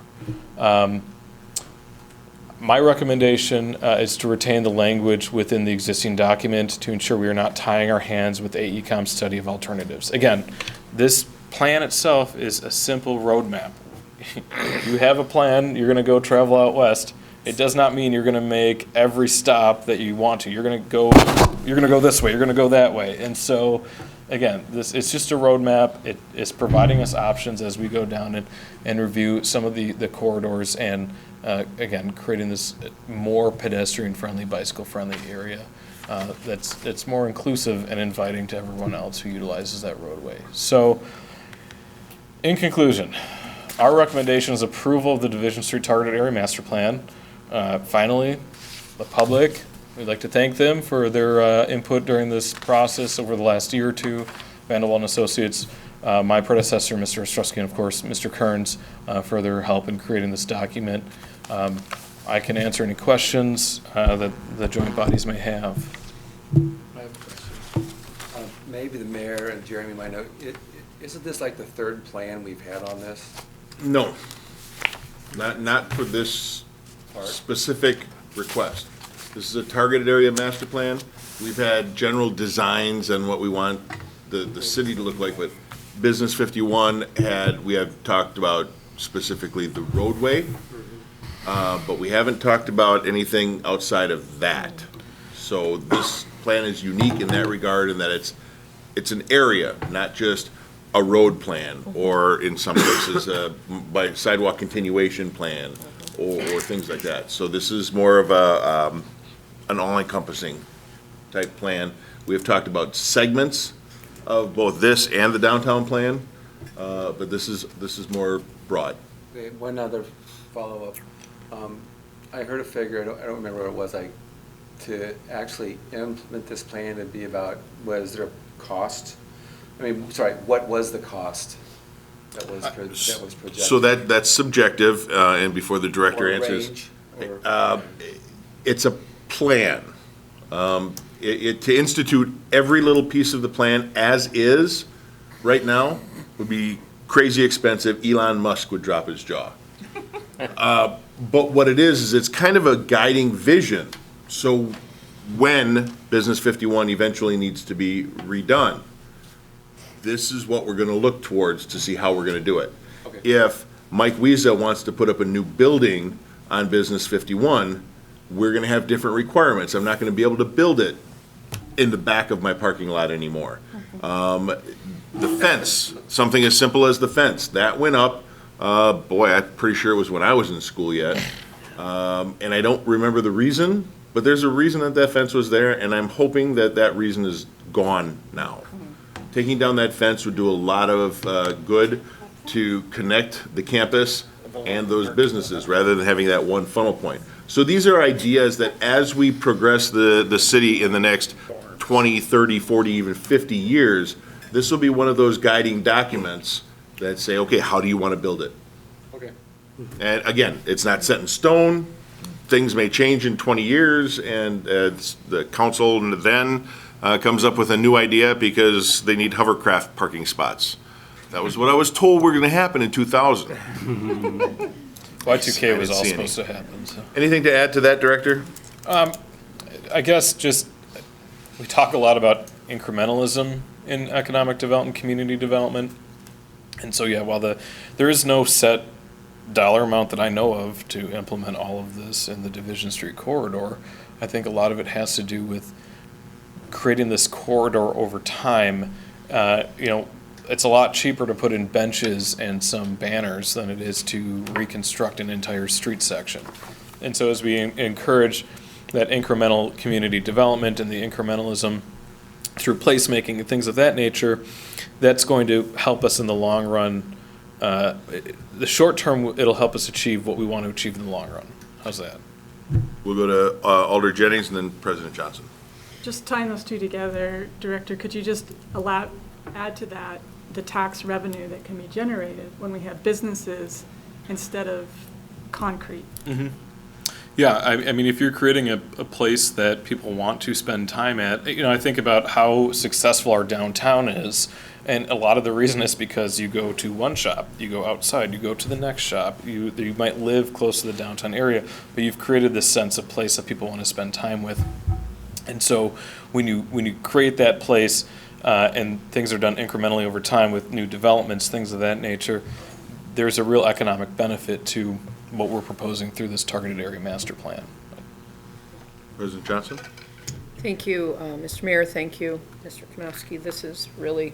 My recommendation is to retain the language within the existing document to ensure we are not tying our hands with AECom's study of alternatives. Again, this plan itself is a simple roadmap. You have a plan, you're going to go travel out west. It does not mean you're going to make every stop that you want to. You're going to go this way, you're going to go that way. And so, again, it's just a roadmap. It is providing us options as we go down and review some of the corridors and, again, creating this more pedestrian-friendly, bicycle-friendly area that's more inclusive and inviting to everyone else who utilizes that roadway. So, in conclusion, our recommendation is approval of the Division Street Targeted Area Master Plan. Finally, the public, we'd like to thank them for their input during this process over the last year or two. Van de Waal and Associates, my predecessor, Mr. Ostrowski, and of course, Mr. Kearns, for their help in creating this document. I can answer any questions that the joint bodies may have. I have a question. Maybe the mayor and Jeremy might know, isn't this like the 3rd plan we've had on this? No, not for this specific request. This is a targeted area master plan. We've had general designs on what we want the city to look like, but Business 51 we have talked about specifically the roadway, but we haven't talked about anything outside of that. So this plan is unique in that regard, in that it's an area, not just a road plan, or in some cases, by sidewalk continuation plan, or things like that. So this is more of an all-encompassing type plan. We have talked about segments of both this and the downtown plan, but this is more broad. Okay, one other follow-up. I heard a figure, I don't remember what it was, to actually implement this plan, it'd be about, was there a cost? What was the cost that was projected? So that's subjective, and before the director Or answers. range, or- It's a plan. To institute every little piece of the plan as is, right now, would be crazy expensive. Elon Musk would drop his jaw. But what it is it's kind of a guiding vision. So when Business 51 eventually needs to be redone, this is what we're going to look towards to see how we're going to do it. Okay. If Mike Wiesa wants to put up a new building on Business 51, we're going to have different requirements. I'm not going to be able to build it in the back of my parking lot anymore. The fence, something as simple as the fence, that went up Boy, I'm pretty sure it was when I was in school yet. And I don't remember the reason, but there's a reason that that fence was there, and I'm hoping that that reason is gone now. Taking down that fence would do a lot of good to connect the campus and those businesses, rather than having that one funnel point. So these are ideas that as we progress the city in the next 20, 30, 40, even 50 years, this will be one of those guiding documents that say, okay, how do you want to build it? Okay. And again, it's not set in stone. Things may change in 20 years, and the council then comes up with a new idea because they need hovercraft parking spots. That was what I was told were going to happen in 2000. Y2K I was didn't all see supposed to happen, so. Anything to add to that, Director? I guess just, we talk a lot about incrementalism in economic development, community development. And so, yeah, while there is no set dollar amount that I know of to implement all of this in the Division Street corridor, I think a lot of it has to do with creating this corridor over time. It's a lot cheaper to put in benches and some banners than it is to reconstruct an entire street section. And so as we encourage that incremental community development and the incrementalism through placemaking and things of that nature, that's going to help us in the long run. The short term, it'll help us achieve what we want to achieve in the long run. How's that? We'll go to Alder Jennings and then President Johnson. Just tying those two together, Director, could you just add to that the tax revenue that can be generated when we have businesses instead of concrete? Mm-hmm. Yeah, I mean, if you're creating a place that people want to spend time at, I think about how successful our downtown is, and a lot of the reason is because you go to one shop, you go outside, you go to the next shop, you might live close to the downtown area, but you've created this sense of place that people want to spend time with. And so when you create that place, and things are done incrementally over time with new developments, things of that nature, there's a real economic benefit to what we're proposing through this targeted area master plan. President Johnson? Thank you, Mr. Mayor. Thank you, Mr. Konofsky. This is really,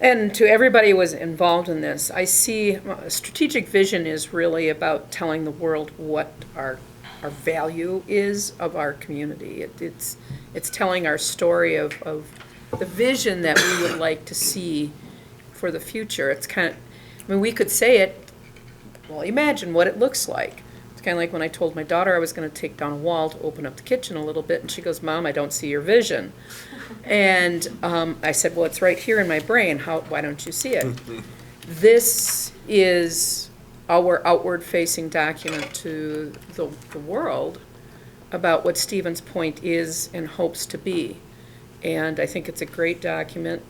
and to everybody who was involved in this, I see strategic vision is really about telling the world what our value is of our community. It's telling our story of the vision that we would like to see for the future. It's we could say it, well, imagine what it looks like. It's kind of like when I told my daughter I was going to take down a wall to open up the kitchen a little bit, and she goes, Mom, I don't see your vision. And I said, well, it's right here in my brain. Why don't you see it? This is our outward-facing document to the world about what Stevens Point is and hopes to be. And I think it's a great document,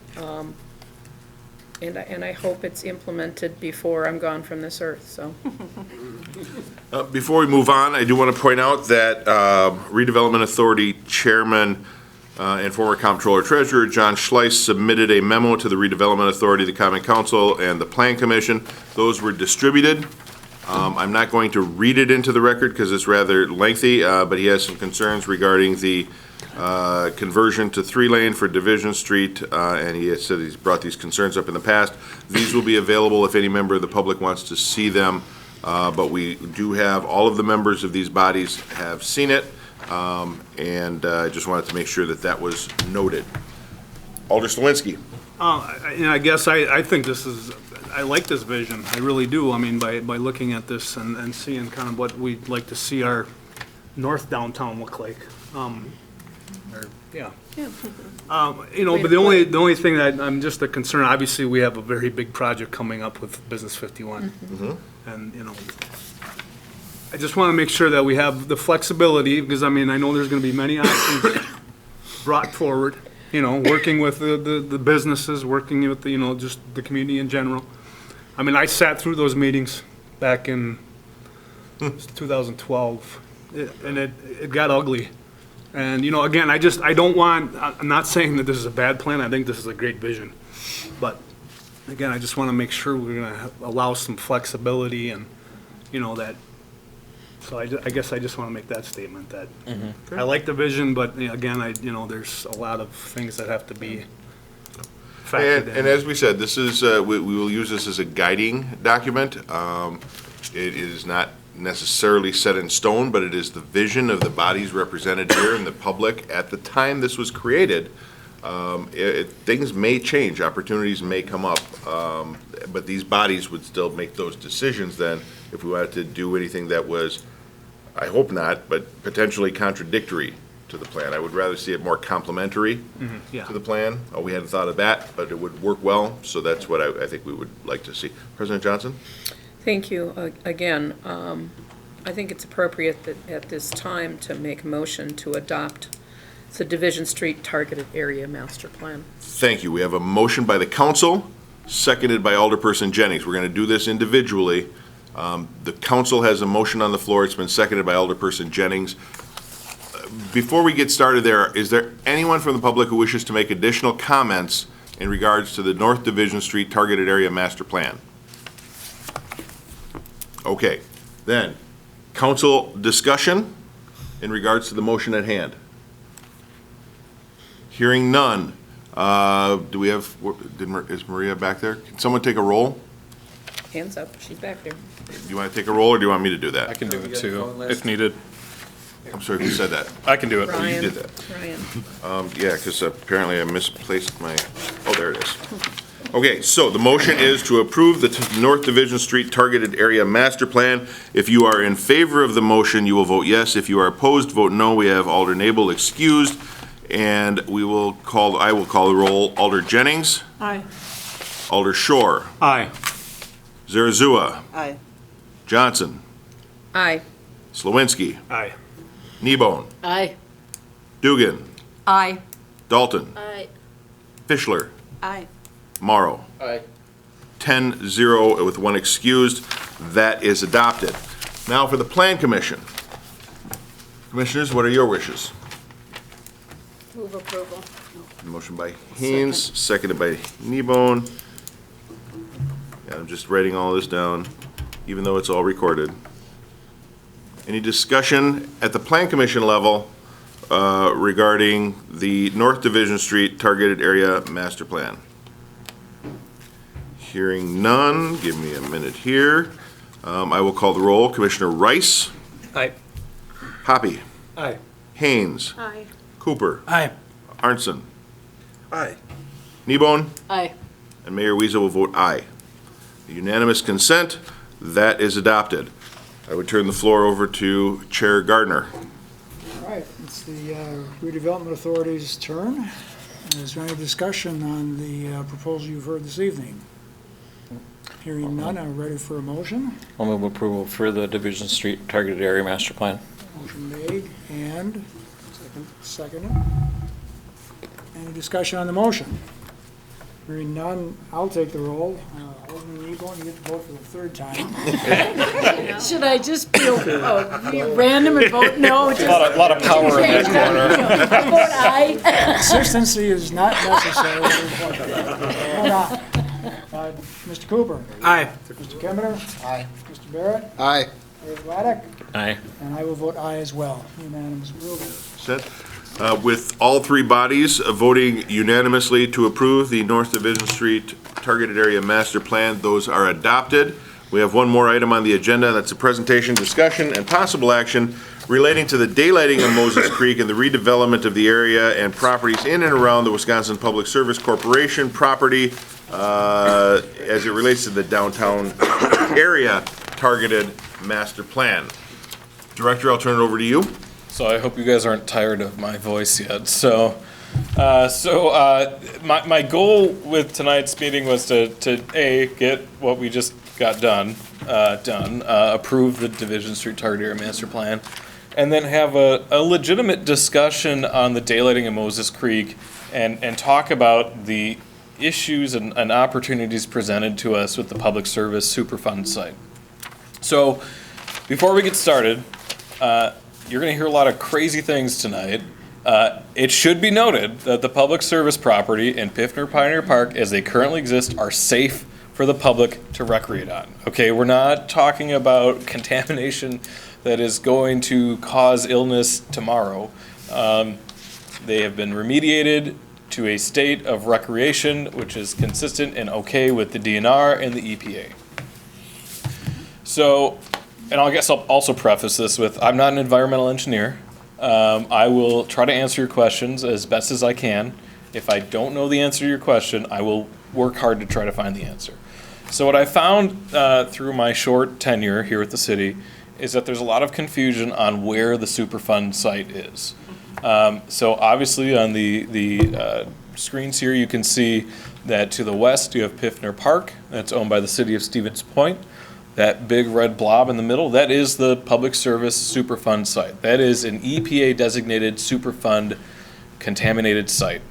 and I hope it's implemented before I'm gone from this earth, so. Before we move on, I do want to point out that Redevelopment Authority Chairman and former Comptroller Treasurer John Schleiss submitted a memo to the Redevelopment Authority, the Common Council, and the Plan Commission. Those were distributed. I'm not going to read it into the record because it's rather lengthy, but he has some concerns regarding the conversion to 3-lane for Division Street, and he has said he's brought these concerns up in the past. These will be available if any member of the public wants to see them, but we do have, all of the members of these bodies have seen it, and I just wanted to make sure that that was noted. Alder Slawinski. I guess I think this is, I like this vision, I really do. I mean, by looking at this and seeing kind of what we'd like to see our north downtown look like. Yeah. But the only thing that I'm just a concern, obviously, we have a very big project coming up with Business 51. And, I just want to make sure that we have the flexibility, because, I mean, I know there's going to be many options brought forward, working with the businesses, working with, just the community in general. I mean, I sat through those meetings back in 2012, and it got ugly. And, again, I'm not saying that this is a bad plan. I think this is a great vision. But, again, I just want to make sure we're going to allow some flexibility and, that. So I guess I just want to make that statement that I like the vision, but, again, there's a lot of things that have to be factored in. And as we said, this is, we will use this as a guiding document. It is not necessarily set in stone, but it is the vision of the bodies represented here and the public at the time this was created. Things may change, opportunities may come up, but these bodies would still make those decisions then if we wanted to do anything that was, I hope not, but potentially contradictory to the plan. I would rather see it more complementary Yeah. to the plan. Oh, we hadn't thought of that, but it would work well, so that's what I think we would like to see. President Johnson? Thank you. Again, I think it's appropriate that at this time to make a motion to adopt the Division Street Targeted Area Master Plan. Thank you. We have a motion by the council, seconded by Alderperson Jennings. We're going to do this individually. The council has a motion on the floor. It's been seconded by Alderperson Jennings. Before we get started there, is there anyone from the public who wishes to make additional comments in regards to the North Division Street Targeted Area Master Plan? Okay, then, council discussion in regards to the motion at hand. Hearing none. Do we have, is Maria back there? Can someone take a roll? Hands up, she's back there. Do you want to take a roll, or do you want me to do that? I can do We it got the too, phone list? if needed. I'm sorry, who said that? I can do it. Ryan. did that. Ryan. Yeah, because apparently I misplaced my, oh, there it is. Okay, so the motion is to approve the North Division Street Targeted Area Master Plan. If you are in favor of the motion, you will vote yes. If you are opposed, vote no. We have Alder Nabel excused, and I will call the roll. Alder Jennings, Aye. Alder Shore, Aye. Zarazua, Aye. Johnson, Aye. Slawinski, Aye. Kneebone, Aye. Dugan, Aye. Dalton, Aye. Fischler, Aye. Morrow. Aye. 10-0 with one excused. That is adopted. Now for the Plan Commission. Commissioners, what are your wishes? Move approval. Motion by Haynes, seconded by Kneebone. And I'm just writing all this down, even though it's all recorded. Any discussion at the Plan Commission level regarding the North Division Street Targeted Area Master Plan? Hearing none, give me a minute here. I will call the roll. Commissioner Rice, Aye. Hoppy, Aye. Haynes, Aye. Cooper, Aye. Arnson. Aye. Kneebone, Aye. and Mayor Weezer will vote aye. Unanimous consent, that is adopted. I would turn the floor over to Chair Gardner. All right, it's the Redevelopment Authority's turn. Is there any discussion on the proposal you've heard this evening? Hearing none, I'm ready for a motion. I'll move approval for the Division Street Targeted Area Master Plan. Motion made and seconded. Any discussion on the motion? Hearing none, I'll take the roll. Alderman Ebon, you get to vote for the third time. Should I just be random and vote no? A lot of power in that corner. Vote aye. Consistency is not necessary. Vote aye. Mr. Cooper? Aye. Mr. Kemmerer? Aye. Mr. Barrett? Aye. Mayor Vladeck? Aye. And I will vote aye as well. Unanimous approval. Set. With all three bodies voting unanimously to approve the North Division Street Targeted Area Master Plan, those are adopted. We have one more item on the agenda, that's a presentation, discussion, and possible action relating to the daylighting of Moses Creek and the redevelopment of the area and properties in and around the Wisconsin Public Service Corporation property as it relates to the downtown area targeted master plan. Director, I'll turn it over to you. So I hope you guys aren't tired of my voice yet. My goal with tonight's meeting was to get what we just got done, approve the Division Street Target Area Master Plan, and then have a legitimate discussion on the daylighting of Moses Creek and talk about the issues and opportunities presented to us with the Public Service Superfund site. So before we get started, you're going to hear a lot of crazy things tonight. It should be noted that the public service property in Piffner Pioneer Park, as they currently exist, are safe for the public to recreate on. Okay, we're not talking about contamination that is going to cause illness tomorrow. They have been remediated to a state of recreation which is consistent and okay with the DNR and the EPA. So, and I guess I'll also preface this with, I'm not an environmental engineer. I will try to answer your questions as best as I can. If I don't know the answer to your question, I will work hard to try to find the answer. So what I found through my short tenure here at the city is that there's a lot of confusion on where the Superfund site is. So obviously on the screens here, you can see that to the west you have Piffner Park. That's owned by the city of Stevens Point. That big red blob in the middle, that is the Public Service Superfund site. That is an EPA designated Superfund contaminated site,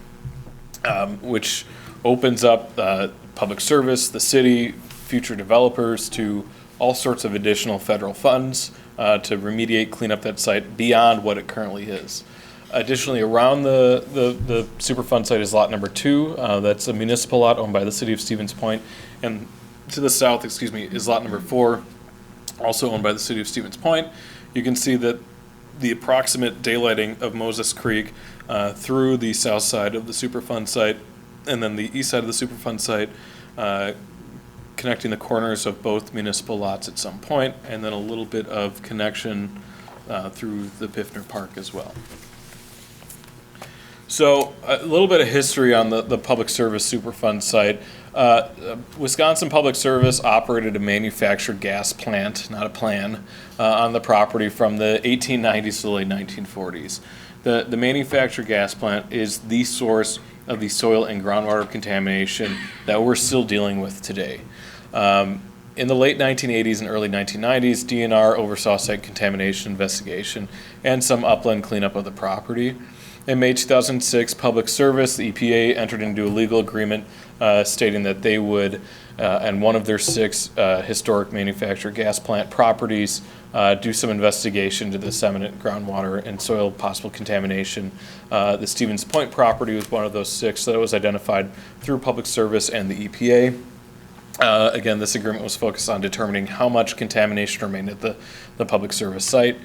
which opens up public service, the city, future developers to all sorts of additional federal funds to remediate, clean up that site beyond what it currently is. Additionally, around the Superfund site is lot number 2. That's a municipal lot owned by the city of Stevens Point. And to the south, is lot number 4, also owned by the city of Stevens Point. You can see that the approximate daylighting of Moses Creek through the south side of the Superfund site, and then the east side of the Superfund site, connecting the corners of both municipal lots at some point, and then a little bit of connection through the Piffner Park as well. So a little bit of history on the Public Service Superfund site. Wisconsin Public Service operated a manufactured gas plant, not a plan, on the property from the 1890s to the late 1940s. The manufactured gas plant is the source of the soil and groundwater contamination that we're still dealing with today. In the late 1980s and early 1990s, DNR oversaw site contamination investigation and some upland cleanup of the property. In May 2006, Public Service, the EPA, entered into a legal agreement stating that they would, and one of their 6 historic manufactured gas plant properties, do some investigation to the sediment, groundwater, and soil possible contamination. The Stevens Point property was one of those 6 that was identified through Public Service and the EPA. Again, this agreement was focused on determining how much contamination remained at the Public Service site.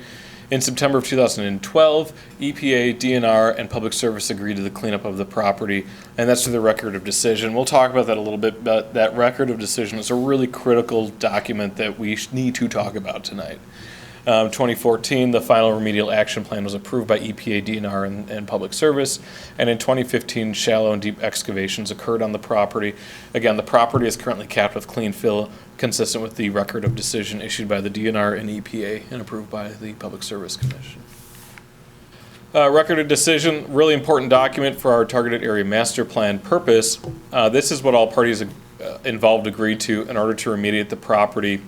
In September of 2012, EPA, DNR, and Public Service agreed to the cleanup of the property, and that's through the Record of Decision. We'll talk about that a little bit, but that Record of Decision is a really critical document that we need to talk about tonight. 2014, the final remedial action plan was approved by EPA, DNR, and Public Service, and in 2015, shallow and deep excavations occurred on the property. Again, the property is currently capped with clean fill, consistent with the Record of Decision issued by the DNR and EPA and approved by the Public Service Commission. Record of Decision, really important document for our targeted area master plan purpose. This is what all parties involved agreed to in order to remediate the property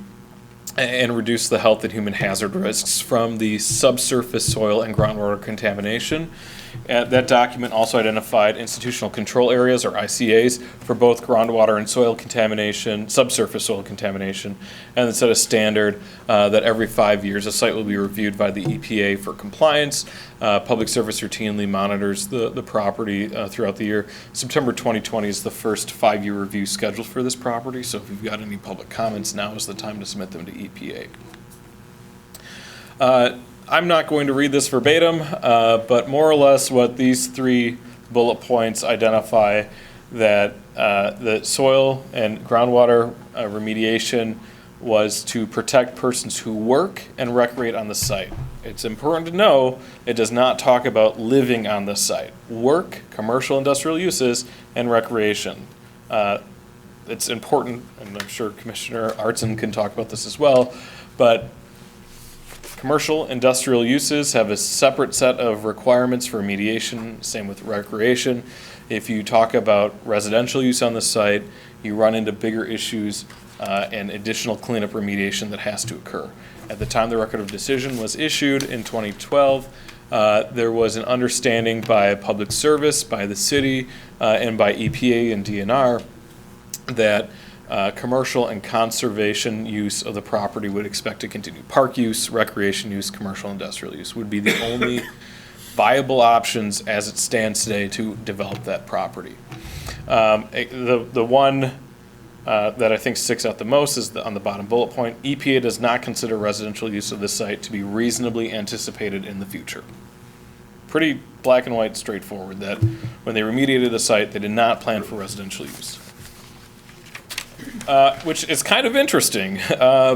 and reduce the health and human hazard risks from the subsurface soil and groundwater contamination. That document also identified institutional control areas, or ICAs, for both groundwater and soil contamination, subsurface soil contamination, and it set a standard that every 5 years a site will be reviewed by the EPA for compliance. Public Service routinely monitors the property throughout the year. September 2020 is the first 5-year review scheduled for this property, so if you've got any public comments, now is the time to submit them to EPA. I'm not going to read this verbatim, but more or less what these 3 bullet points identify that the soil and groundwater remediation was to protect persons who work and recreate on the site. It's important to know it does not talk about living on the site. Work, commercial, industrial uses, and recreation. It's important, and I'm sure Commissioner Artson can talk about this as well, but commercial, industrial uses have a separate set of requirements for remediation, same with recreation. If you talk about residential use on the site, you run into bigger issues and additional cleanup remediation that has to occur. At the time the Record of Decision was issued in 2012, there was an understanding by Public Service, by the city, and by EPA and DNR that commercial and conservation use of the property would expect to continue. Park use, recreation use, commercial, industrial use would be the only viable options as it stands today to develop that property. The one that I think sticks out the most is on the bottom bullet point. EPA does not consider residential use of this site to be reasonably anticipated in the future. pretty black and white, straightforward, that when they remediated the site, they did not plan for residential use. Which is kind of interesting,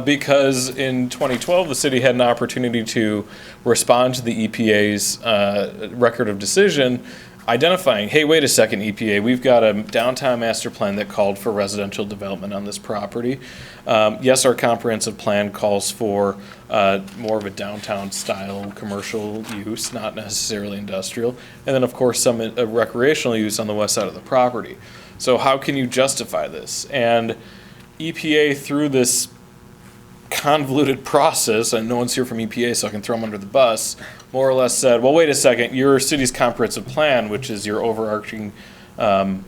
because in 2012, the city had an opportunity to respond to the EPA's record of decision, identifying, hey, wait a second, EPA, we've got a downtown master plan that called for residential development on this property. Yes, our comprehensive plan calls for more of a downtown-style commercial use, not necessarily industrial, and then, of course, some recreational use on the west side of the property. So how can you justify this? And EPA, through this convoluted process, and no one's here from EPA, so I can throw them under the bus, more or less said, well, wait a second, your city's comprehensive plan, which is your overarching land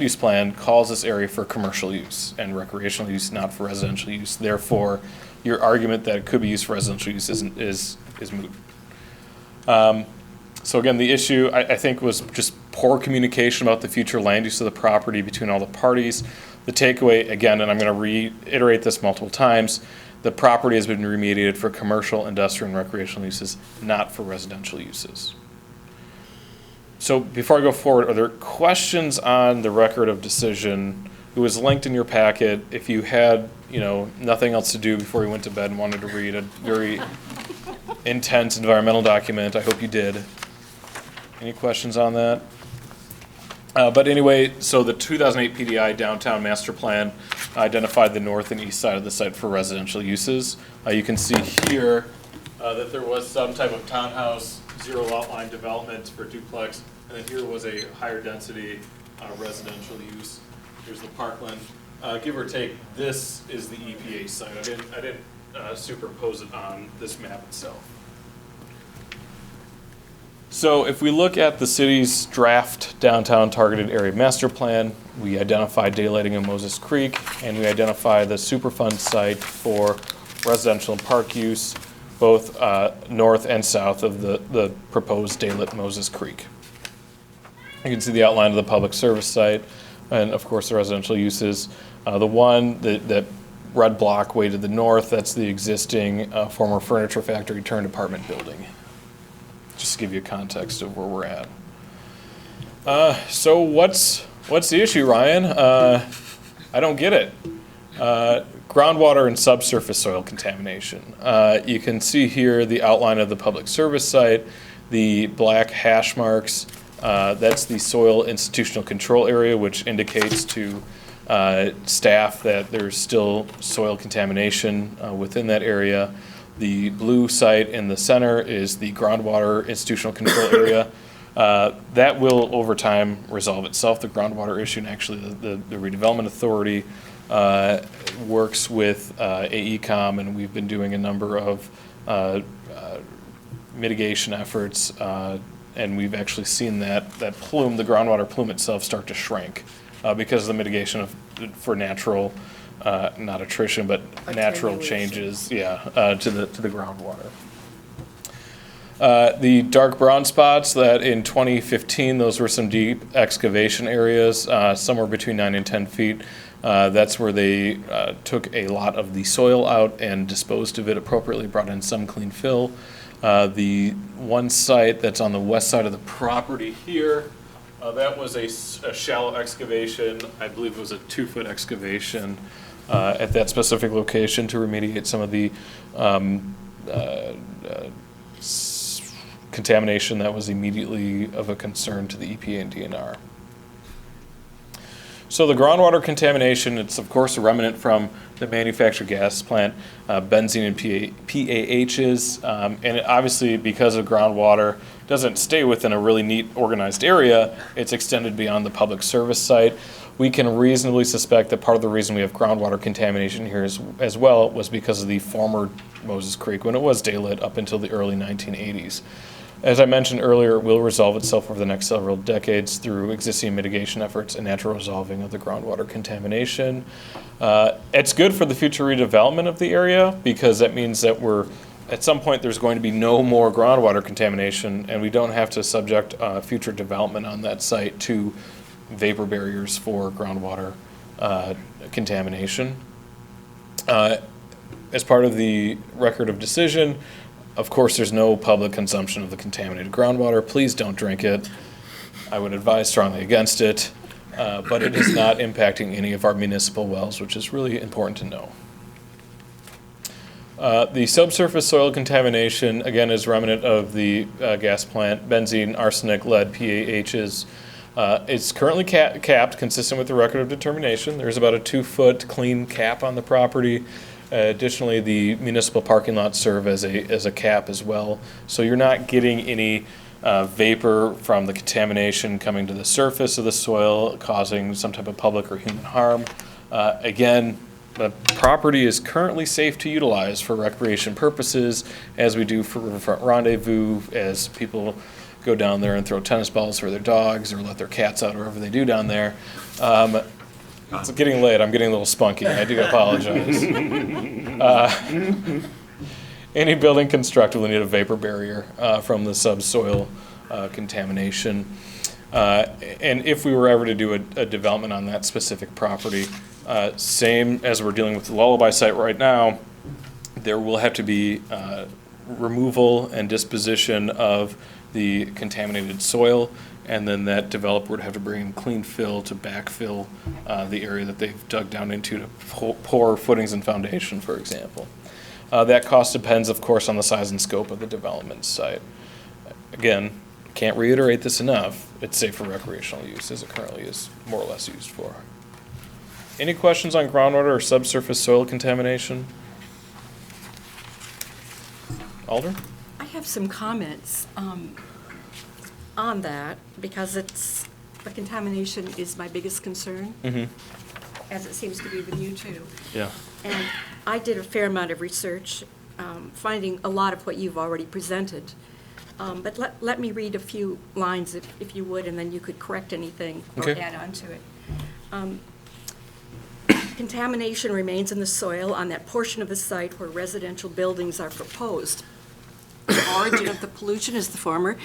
use plan, calls this area for commercial use and recreational use, not for residential use. Therefore, your argument that it could be used for residential use is moot. So again, the issue, I think, was just poor communication about the future land use of the property between all the parties. The takeaway, again, and I'm going to reiterate this multiple times, the property has been remediated for commercial, industrial, and recreational uses, not for residential uses. So before I go forward, are there questions on the record of decision? It was linked in your packet. If you had, nothing else to do before you went to bed and wanted to read a very intense environmental document, I hope you did. Any questions on that? But anyway, so the 2008 PDI downtown master plan identified the north and east side of the site for residential uses. You can see here that there was some type of townhouse, zero lot line development for duplex, and then here was a higher density residential use. Here's the parkland. Give or take, this is the EPA site. I didn't superimpose it on this map itself. So if we look at the city's draft downtown targeted area master plan, we identify daylighting in Moses Creek, and we identify the Superfund site for residential and park use, both north and south of the proposed daylit Moses Creek. You can see the outline of the public service site, and of course the residential uses. The one that red block way to the north, that's the existing former furniture factory turned apartment building. Just to give you a context of where we're at. So what's the issue, Ryan? I don't get it. Groundwater and subsurface soil contamination. You can see here the outline of the public service site, the black hash marks. That's the soil institutional control area, which indicates to staff that there's still soil contamination within that area. The blue site in the center is the groundwater institutional control area. That will, over time, resolve itself, the groundwater issue, and actually the Redevelopment Authority works with AECOM, and we've been doing a number of mitigation efforts, and we've actually seen that plume, the groundwater plume itself, start to shrink because of the mitigation for natural not attrition, but natural changes, to the groundwater. The dark brown spots, that in 2015, those were some deep excavation areas, somewhere between 9 and 10 feet. That's where they took a lot of the soil out and disposed of it appropriately, brought in some clean fill. The one site that's on the west side of the property here, that was a shallow excavation. I believe it was a 2-foot excavation at that specific location to remediate some of the contamination that was immediately of a concern to the EPA and DNR. So the groundwater contamination, it's of course a remnant from the manufactured gas plant, benzene and PAHs, and it obviously, because of groundwater, doesn't stay within a really neat organized area. It's extended beyond the public service site. We can reasonably suspect that part of the reason we have groundwater contamination here as well was because of the former Moses Creek, when it was daylit up until the early 1980s. As I mentioned earlier, it will resolve itself over the next several decades through existing mitigation efforts and natural resolving of the groundwater contamination. It's good for the future redevelopment of the area, because that means that at some point there's going to be no more groundwater contamination, and we don't have to subject future development on that site to vapor barriers for groundwater contamination. As part of the record of decision, Of course, there's no public consumption of the contaminated groundwater. Please don't drink it. I would advise strongly against it. But it is not impacting any of our municipal wells, which is really important to know. The subsurface soil contamination, again, is remnant of the gas plant, benzene, arsenic, lead, PAHs. It's currently capped, consistent with the record of determination. There's about a 2-foot clean cap on the property. Additionally, the municipal parking lots serve as a cap as well. So you're not getting any vapor from the contamination coming to the surface of the soil, causing some type of public or human harm. Again, the property is currently safe to utilize for recreation purposes, as we do for Riverfront Rendezvous, as people go down there and throw tennis balls for their dogs or let their cats out, or whatever they do down there. It's getting late. I'm getting a little spunky. I do apologize. Any building constructed will need a vapor barrier from the subsoil contamination. And if we were ever to do a development on that specific property, same as we're dealing with the Lullaby site right now, there will have to be removal and disposition of the contaminated soil, and then that developer would have to bring in clean fill to backfill the area that they've dug down into to pour footings and foundation, for example. That cost depends, of course, on the size and scope of the development site. Again, can't reiterate this enough, it's safe for recreational use, as it currently is more or less used for. Any questions on groundwater or subsurface soil contamination? Alder? I have some comments on that, because the contamination is my biggest concern, as it seems to be with you too. Yeah. And I did a fair amount of research, finding a lot of what you've already presented. But let me read a few lines, if you would, and then you could correct anything or add on to it. Contamination remains in the soil on that portion of the site where residential buildings are proposed. The origin of the pollution is the former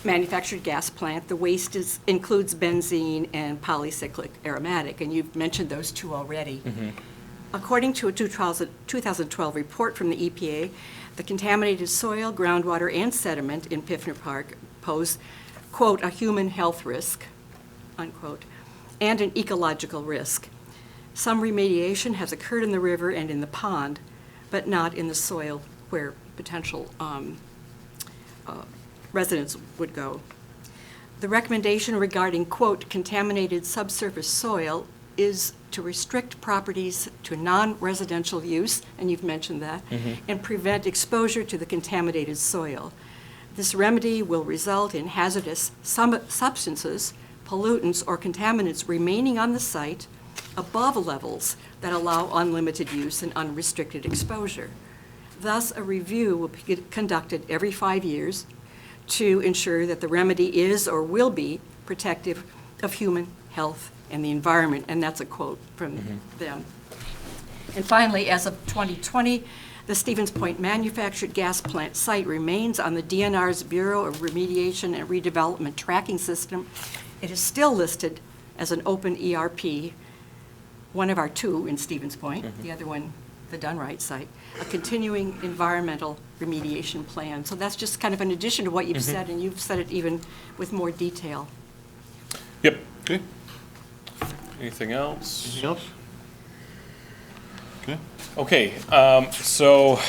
manufactured gas plant. The waste includes benzene and polycyclic aromatic, and you've mentioned those two already. According to a 2012 report from the EPA, the contaminated soil, groundwater, and sediment in Piffner Park pose, quote, a human health risk, unquote, and an ecological risk. Some remediation has occurred in the river and in the pond, but not in the soil where potential residents would go. The recommendation regarding, quote, contaminated subsurface soil is to restrict properties to non-residential use, and you've mentioned that, and prevent exposure to the contaminated soil. This remedy will result in hazardous substances, pollutants, or contaminants remaining on the site above levels that allow unlimited use and unrestricted exposure. Thus, a review will be conducted every 5 years to ensure that the remedy is or will be protective of human health and the environment, and that's a quote from them. And finally, as of 2020, the Stevens Point manufactured gas plant site remains on the DNR's Bureau of Remediation and Redevelopment tracking system. It is still listed as an open ERP, one of our two in Stevens Point, the other one, the Dunright site, a continuing environmental remediation plan. So that's just kind of an addition to what you've said, and you've said it even with more detail. Yep. Okay. Anything else? Anything else? Okay. Okay, so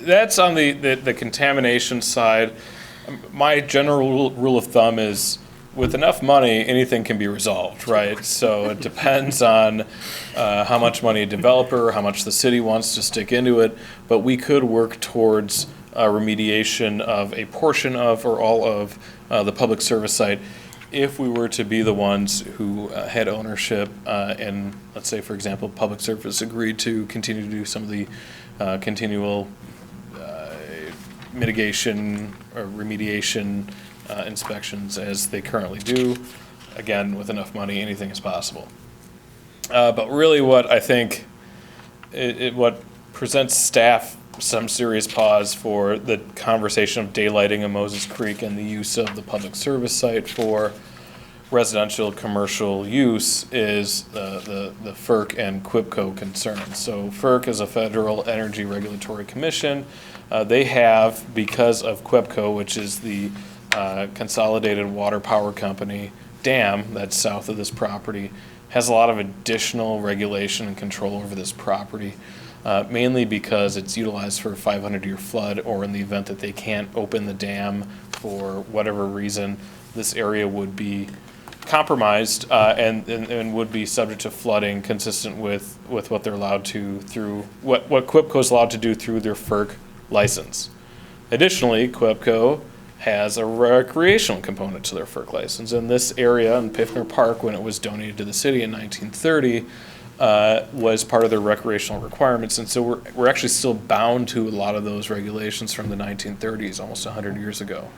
that's on the contamination side. My general rule of thumb is, with enough money, anything can be resolved, right? So it depends on how much money a developer, how much the city wants to stick into it, but we could work towards remediation of a portion of or all of the public service site if we were to be the ones who had ownership and, let's say, for example, public service agreed to continue to do some of the continual mitigation or remediation inspections as they currently do. Again, with enough money, anything is possible. But really what I think, what presents staff some serious pause for the conversation of daylighting of Moses Creek and the use of the public service site for residential commercial use is the FERC and QIPCO concerns. So FERC is a Federal Energy Regulatory Commission. They have, because of QIPCO, which is the Consolidated Water Power Company dam that's south of this property, has a lot of additional regulation and control over this property, mainly because it's utilized for a 500-year flood, or in the event that they can't open the dam for whatever reason, this area would be compromised and would be subject to flooding consistent with what they're allowed to through, what QIPCO is allowed to do through their FERC license. Additionally, QIPCO has a recreational component to their FERC license. And this area in Piffner Park, when it was donated to the city in 1930, was part of their recreational requirements. And so we're actually still bound to a lot of those regulations from the 1930s, almost 100 years ago.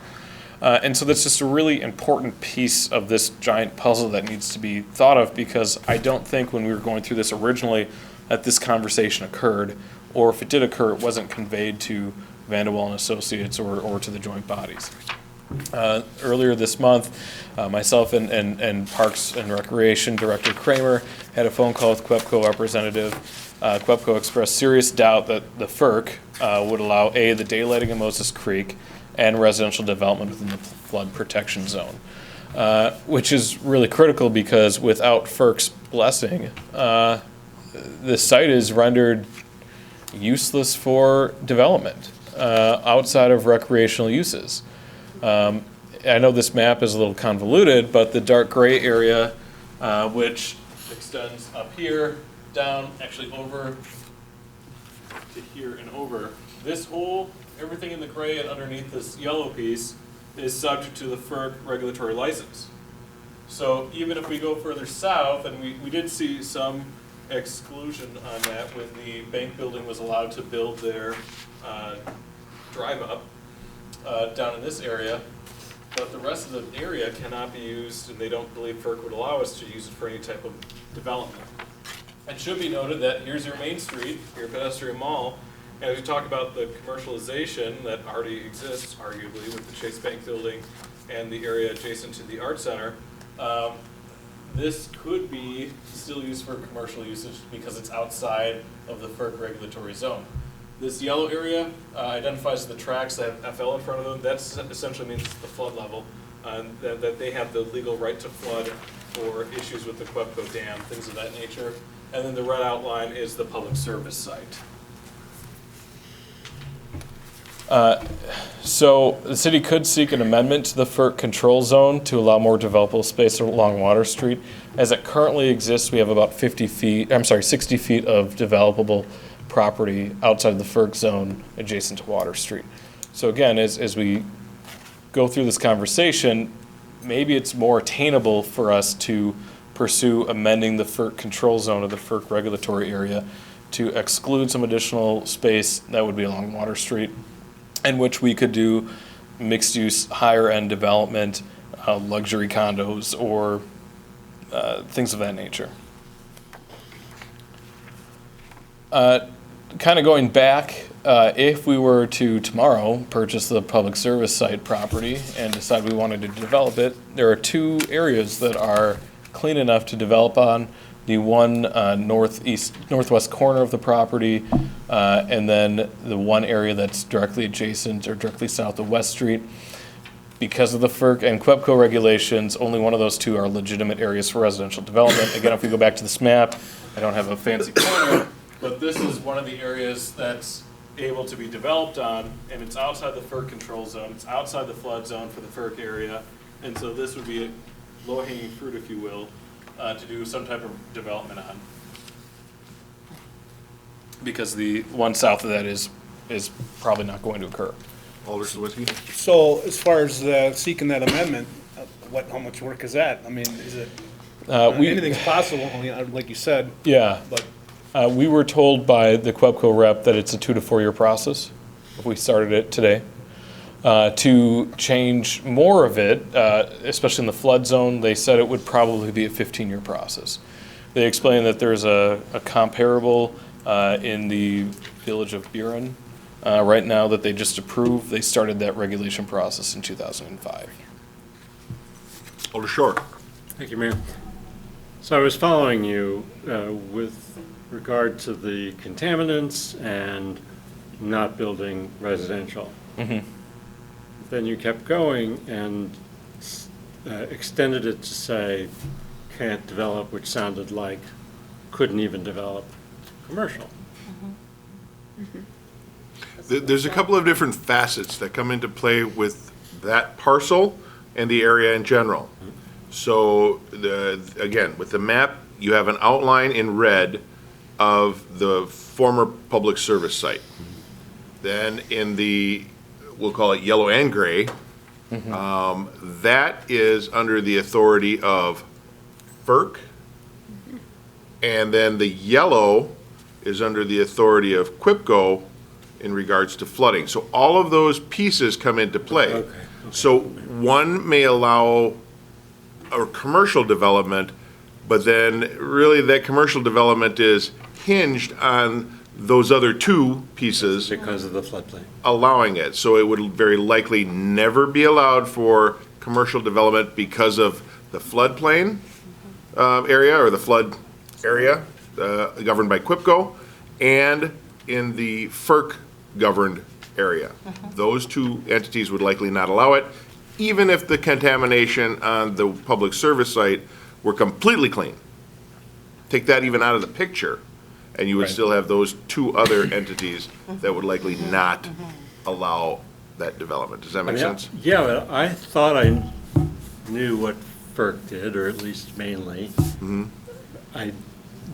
And so that's just a really important piece of this giant puzzle that needs to be thought of, because I don't think when we were going through this originally that this conversation occurred, or if it did occur, it wasn't conveyed to Vanderwall and Associates or to the joint bodies. Earlier this month, myself and Parks and Recreation Director Kramer had a phone call with QIPCO representative. QIPCO expressed serious doubt that the FERC would allow the daylighting of Moses Creek and residential development within the flood protection zone, which is really critical because without FERC's blessing, the site is rendered useless for development outside of recreational uses. I know this map is a little convoluted, but the dark gray area, which extends up here, down, actually over to here and over, this whole, everything in the gray and underneath this yellow piece is subject to the FERC regulatory license. So even if we go further south, and we did see some exclusion on that when the bank building was allowed to build their drive up down in this area, but the rest of the area cannot be used, and they don't believe FERC would allow us to use it for any type of development. It should be noted that here's your main street, your pedestrian mall, and as we talk about the commercialization that already exists, arguably, with the Chase Bank building and the area adjacent to the Art Center, this could be still used for commercial usage because it's outside of the FERC regulatory zone. This yellow area identifies the tracks that have FL in front of them. That essentially means the flood level, that they have the legal right to flood for issues with the QIPCO dam, things of that nature. And then the red outline is the public service site. So the city could seek an amendment to the FERC control zone to allow more developable space along Water Street. As it currently exists, we have about 60 feet of developable property outside of the FERC zone adjacent to Water Street. So again, as we go through this conversation, maybe it's more attainable for us to pursue amending the FERC control zone of the FERC regulatory area to exclude some additional space that would be along Water Street, in which we could do mixed-use, higher-end development, luxury condos, or things of that nature. Kind of going back, if we were to tomorrow purchase the public service site property and decide we wanted to develop it, there are two areas that are clean enough to develop on. The one northwest corner of the property, and then the one area that's directly adjacent or directly south of West Street. Because of the FERC and QIPCO regulations, only one of those two are legitimate areas for residential development. Again, if we go back to this map, I don't have a fancy pointer, but this is one of the areas that's able to be developed on, and it's outside the FERC control zone. It's outside the flood zone for the FERC area, and so this would be a low-hanging fruit, if you will, to do some type of development on. Because the one south of that is probably not going to occur. Alder Sawicki? So as far as seeking that amendment, how much work is that? I mean, is it, anything's possible, I mean, like you said. Yeah. But we were told by the QIPCO rep that it's a 2 to 4 year process if we started it today. To change more of it, especially in the flood zone, they said it would probably be a 15-year process. They explained that there's a comparable in the village of Buren right now that they just approved. They started that regulation process in 2005. Alder Short? Thank you, Mayor. So I was following you with regard to the contaminants and not building residential. Then you kept going and extended it to say can't develop, which sounded like couldn't even develop commercial. There's a couple of different facets that come into play with that parcel and the area in general. So again, with the map, you have an outline in red of the former public service site. Then in the, we'll call it yellow and gray, that is under the authority of FERC. And then the yellow is under the authority of QIPCO in regards to flooding. So all of those pieces come into play. So one may allow a commercial development, but then really that commercial development is hinged on those other two pieces Because of the floodplain. allowing it. So it would very likely never be allowed for commercial development because of the floodplain area or the flood area governed by QIPCO and in the FERC governed area. Those two entities would likely not allow it, even if the contamination on the public service site were completely clean. Take that even out of the picture, and you would still have those two other entities that would likely not allow that development. Does that make sense? Yeah, but I thought I knew what FERC did, or at least mainly. I'm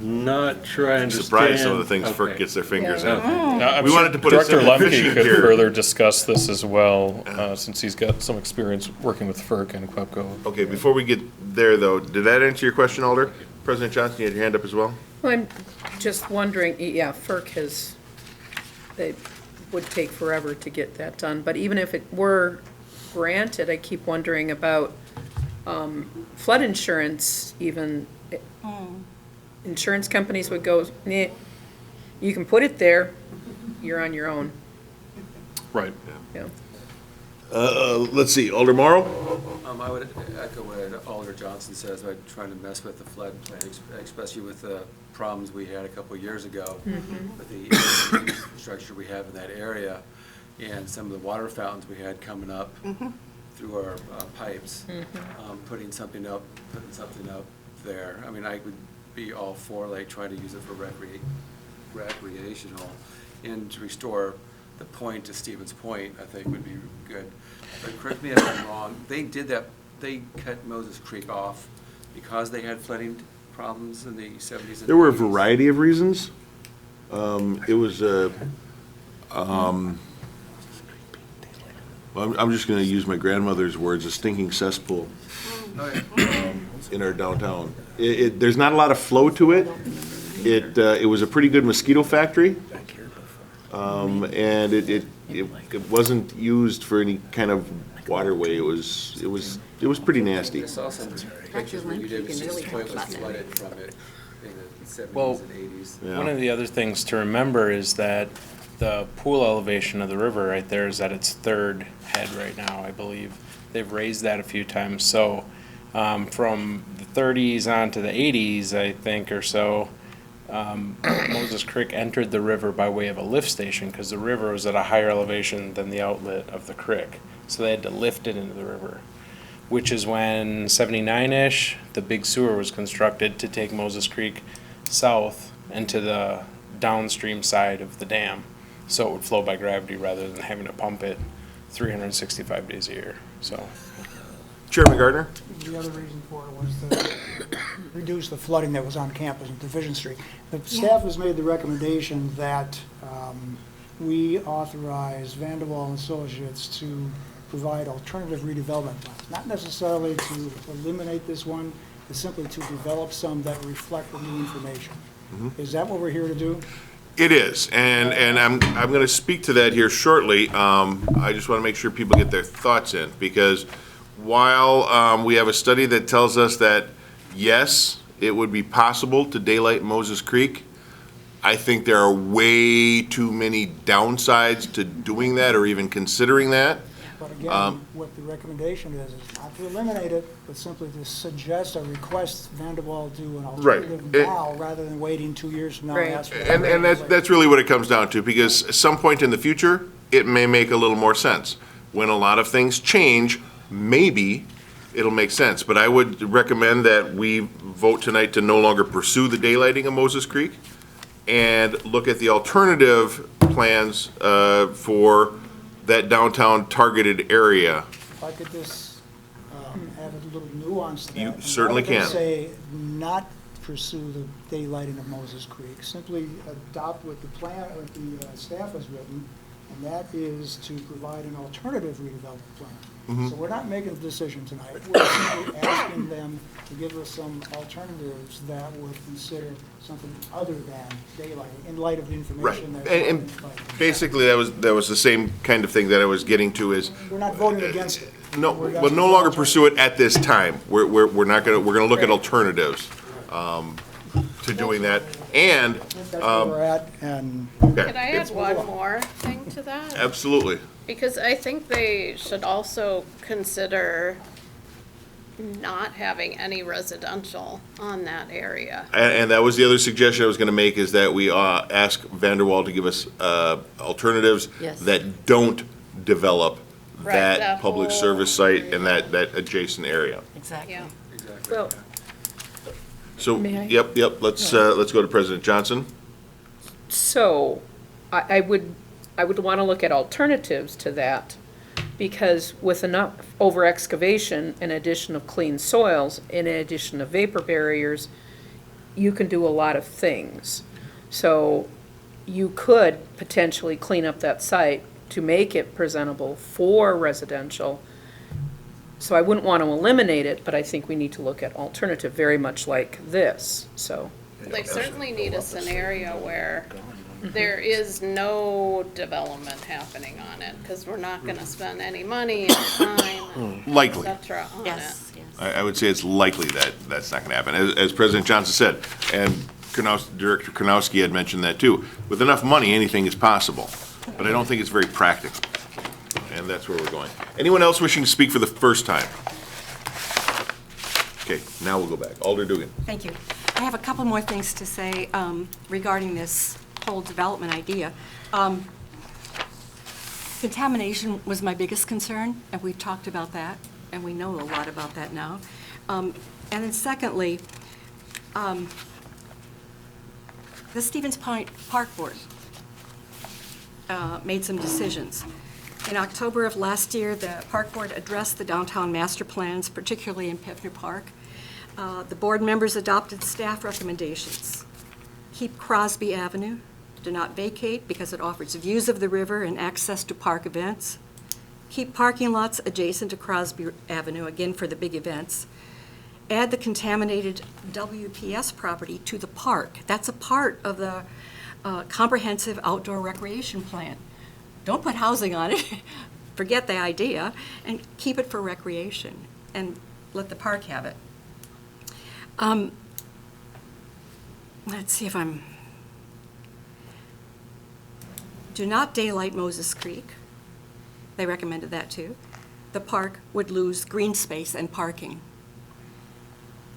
not sure I understand. Surprised some of the things FERC Okay. gets their fingers Yeah. in. I'm We sure wanted to put a Director separate Lemke fishing could pier. further discuss this as well, since he's got some experience working with FERC and QEPCO. Okay, before we get there, though, did that answer your question, Alder? President Johnson, you had your hand up as well? Well, I'm just wondering, yeah, FERC has, they would take forever to get that done, but even if it were granted, I keep wondering about flood insurance even. Insurance companies would go, "Nah, you can put it there, you're on your own." Right. Yeah. Let's see, Alder Morrow? I would echo what Alder Johnson says about trying to mess with the floodplain, especially with the problems we had a couple of years ago with the infrastructure we have in that area and some of the water fountains we had coming up through our pipes, putting something up there. I mean, I would be all for like trying to use it for recreational and to restore the point to Stevens Point, I think would be good. But correct me if I'm wrong, they did that, they cut Moses Creek off because they had flooding problems in the 70s and 80s. There were a variety of reasons. It was well, I'm just gonna use my grandmother's words, a stinking cesspool in our downtown. There's not a lot of flow to it. It was a pretty good mosquito factory. And it wasn't used for any kind of waterway. It was pretty nasty. I saw some pictures where you did, Stevens Point was flooded from it in the 70s Well, and 80s. Yeah. One of the other things to remember is that the pool elevation of the river right there is at its third head right now, I believe. They've raised that a few times. So from the 30s on to the 80s, I think, or so, Moses Creek entered the river by way of a lift station because the river was at a higher elevation than the outlet of the creek. So they had to lift it into the river, which is when 79-ish, the big sewer was constructed to take Moses Creek south into the downstream side of the dam. So it would flow by gravity rather than having to pump it 365 days a year, so. Chairman Gardner? The other reason for it was to reduce the flooding that was on campus in Division Street. The staff has made the recommendation that we authorize Vanderwall and Associates to provide alternative redevelopment plans, not necessarily to eliminate this one, but simply to develop some that reflect the new information. Is that what we're here to do? It is, and I'm going to speak to that here shortly. I just want to make sure people get their thoughts in, because while we have a study that tells us that, yes, it would be possible to daylight Moses Creek, I think there are way too many downsides to doing that or even considering that. But again, what the recommendation is not to eliminate it, but simply to suggest or request Vanderwall do an alternative now, rather than waiting 2 years from now and ask for it. And that's really what it comes down to, because at some point in the future, it may make a little more sense. When a lot of things change, maybe it'll make sense. But I would recommend that we vote tonight to no longer pursue the daylighting of Moses Creek and look at the alternative plans for that downtown targeted area. If I could just add a little nuance to that. You certainly Rather than can. say not pursue the daylighting of Moses Creek, simply adopt what the plan, what the staff has written, and that is to provide an alternative redevelopment plan. Mm-hmm. So we're not making a decision tonight. We're simply asking them to give us some alternatives that would consider something other than daylighting in light of the Right. information that's. And basically, that was the same kind of thing that I was getting to is, We're not voting against it. no, we'll no longer pursue it at this time. We're not gonna, we're gonna look at alternatives to doing that. And, That's where we're at, and okay. Could I add one more thing to that? Absolutely. Because I think they should also consider not having any residential on that area. And that was the other suggestion I was gonna make, is that we ask Vanderwall to give us alternatives Yes. that don't develop Right, that that public whole service site and that adjacent area. Exactly. Yeah. Well, So, May I? yep, let's go to President Johnson. so I would want to look at alternatives to that, because with enough over excavation and addition of clean soils, in addition of vapor barriers, you can do a lot of things. So you could potentially clean up that site to make it presentable for residential. So I wouldn't want to eliminate it, but I think we need to look at alternative, very much like this, so. They certainly need a scenario where there is no development happening on it, because we're not gonna spend any money and time and et Likely. cetera on it. Yes, yes. I would say it's likely that that's not gonna happen, as President Johnson said, and Director Karnowski had mentioned that too. With enough money, anything is possible, but I don't think it's very practical, and that's where we're going. Anyone else wishing to speak for the first time? Okay, now we'll go back. Alder Dugan. Thank you. I have a couple more things to say regarding this whole development idea. Contamination was my biggest concern, and we've talked about that, and we know a lot about that now. And then secondly, the Stevens Point Park Board made some decisions. In October of last year, the Park Board addressed the downtown master plans, particularly in Piffner Park. The board members adopted staff recommendations. Keep Crosby Avenue, do not vacate because it offers views of the river and access to park events. Keep parking lots adjacent to Crosby Avenue, again for the big events. Add the contaminated WPS property to the park. That's a part of the comprehensive outdoor recreation plan. Don't put housing on it, forget the idea, and keep it for recreation, and let the park have it. Let's see if I'm... Do not daylight Moses Creek. They recommended that too. The park would lose green space and parking.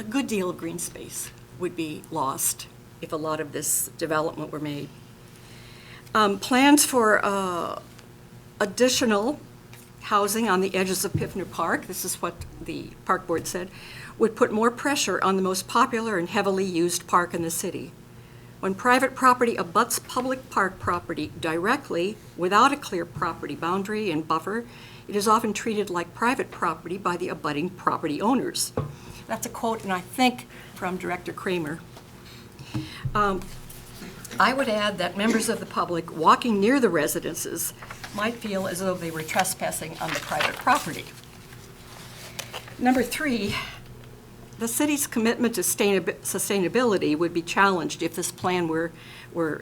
A good deal of green space would be lost if a lot of this development were made. Plans for additional housing on the edges of Piffner Park, this is what the park board said, would put more pressure on the most popular and heavily used park in the city. When private property abuts public park property directly without a clear property boundary and buffer, it is often treated like private property by the abutting property owners. That's a quote, and I think from Director Kramer. I would add that members of the public walking near the residences might feel as though they were trespassing on the private property. Number 3, the city's commitment to sustainability would be challenged if this plan were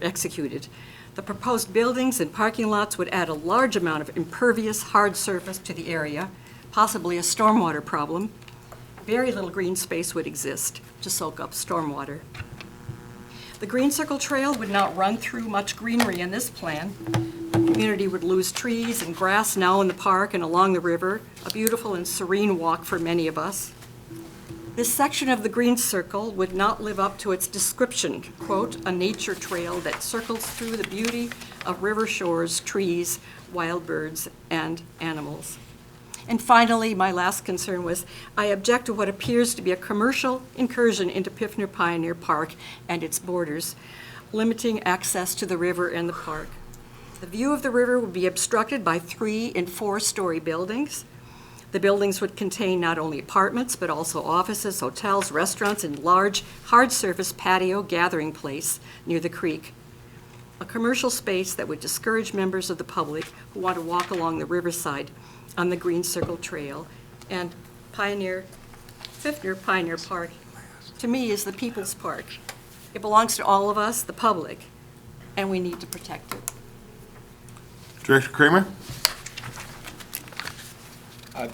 executed. The proposed buildings and parking lots would add a large amount of impervious hard surface to the area, possibly a stormwater problem. Very little green space would exist to soak up stormwater. The Green Circle Trail would not run through much greenery in this plan. community would lose trees and grass now in the park and along the river, a beautiful and serene walk for many of us. This section of the Green Circle would not live up to its description, quote, "a nature trail that circles through the beauty of river shores, trees, wild birds, and animals." And finally, my last concern was, I object to what appears to be a commercial incursion into Piffner Pioneer Park and its borders, limiting access to the river and the park. The view of the river would be obstructed by 3- and 4-story buildings. The buildings would contain not only apartments, but also offices, hotels, restaurants, and large, hard-surface patio gathering place near the creek. A commercial space that would discourage members of the public who want to walk along the riverside on the Green Circle Trail. And Piffner Pioneer Park, to me, is the people's park. It belongs to all of us, the public, and we need to protect it. Director Kramer?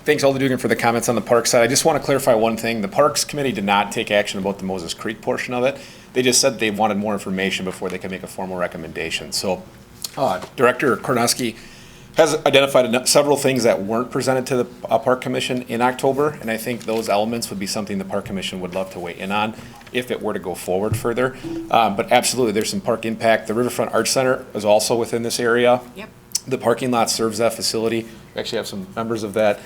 Thanks, Alder for the comments on the park side. I just want to clarify one thing. The Parks Committee did not take action about the Moses Creek portion of it. They just said they wanted more information before they could make a formal recommendation. So Director Kornowski has identified several things that weren't presented to the Park Commission in October, and I think those elements would be something the Park Commission would love to weigh in on if it were to go forward further. But absolutely, there's some park impact. The Riverfront Arts Center is also within this area. Yep. The parking lot serves that facility. We actually have some members of that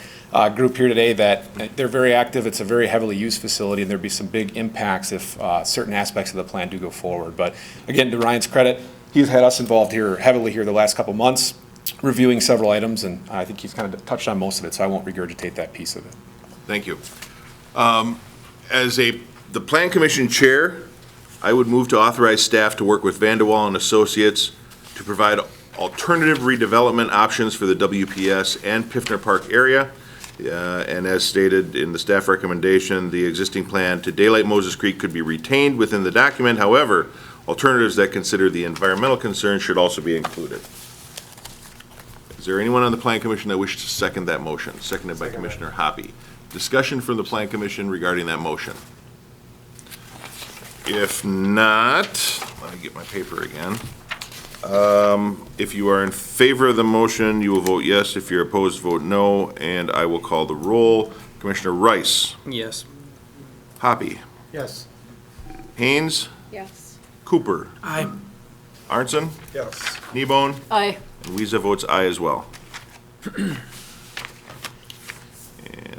group here today that they're very active. It's a very heavily used facility, and there'd be some big impacts if certain aspects of the plan do go forward. But again, to Ryan's credit, he's had us involved here heavily here the last couple months, reviewing several items, and I think he's kind of touched on most of it, so I won't regurgitate that piece of it. Thank you. As the Plan Commission Chair, I would move to authorize staff to work with Vanderwall and Associates to provide alternative redevelopment options for the WPS and Piffner Park area. And as stated in the staff recommendation, the existing plan to daylight Moses Creek could be retained within the document. However, alternatives that consider the environmental concerns should also be included. Is there anyone on the Plan Commission that wishes to second that motion? Seconded by Commissioner Hoppe. Discussion from the Plan Commission regarding that motion. If not, let me get my paper again. If you are in favor of the motion, you will vote yes. If you're opposed, vote no, and I will call the roll. Commissioner Rice. Yes. Hoppe. Yes. Haynes. Yes. Cooper. Aye. Arnson. Yes. Kneebone. Aye. And Weezer votes aye as well. And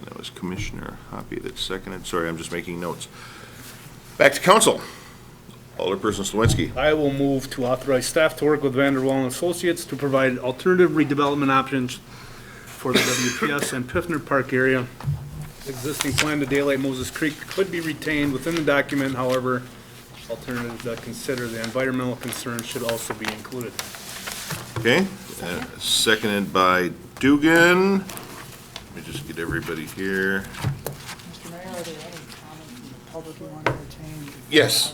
that was Commissioner Hoppe that seconded. Sorry, I'm just making notes. Back to council. Alderperson Slawinski. I will move to authorize staff to work with Vanderwall and Associates to provide alternative redevelopment options for the WPS and Piffner Park area. Existing plan to daylight Moses Creek could be retained within the document. However, alternatives that consider the environmental concerns should also be included. Okay, seconded by Dugan. Let me just get everybody here. Mr. Mayor, are there any comments from the public you want to entertain? Yes.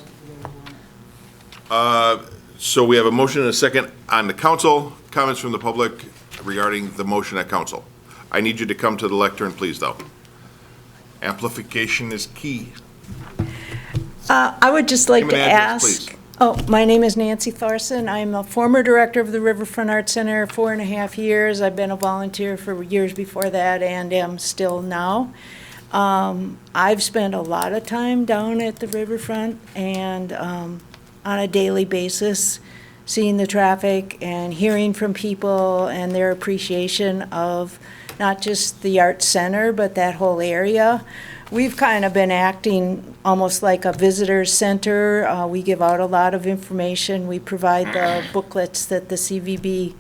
So we have a motion and a second on the council. Comments from the public regarding the motion at council. I need you to come to the lectern, please, though. Amplification is key. I would just like Name to and address, ask. please. Oh, my name is Nancy Thorson. I'm a former director of the Riverfront Arts Center, 4.5 years. I've been a volunteer for years before that and am still now. I've spent a lot of time down at the riverfront and on a daily basis, seeing the traffic and hearing from people and their appreciation of not just the Arts Center, but that whole area. We've kind of been acting almost like a visitor center. We give out a lot of information. We provide the booklets that the CVB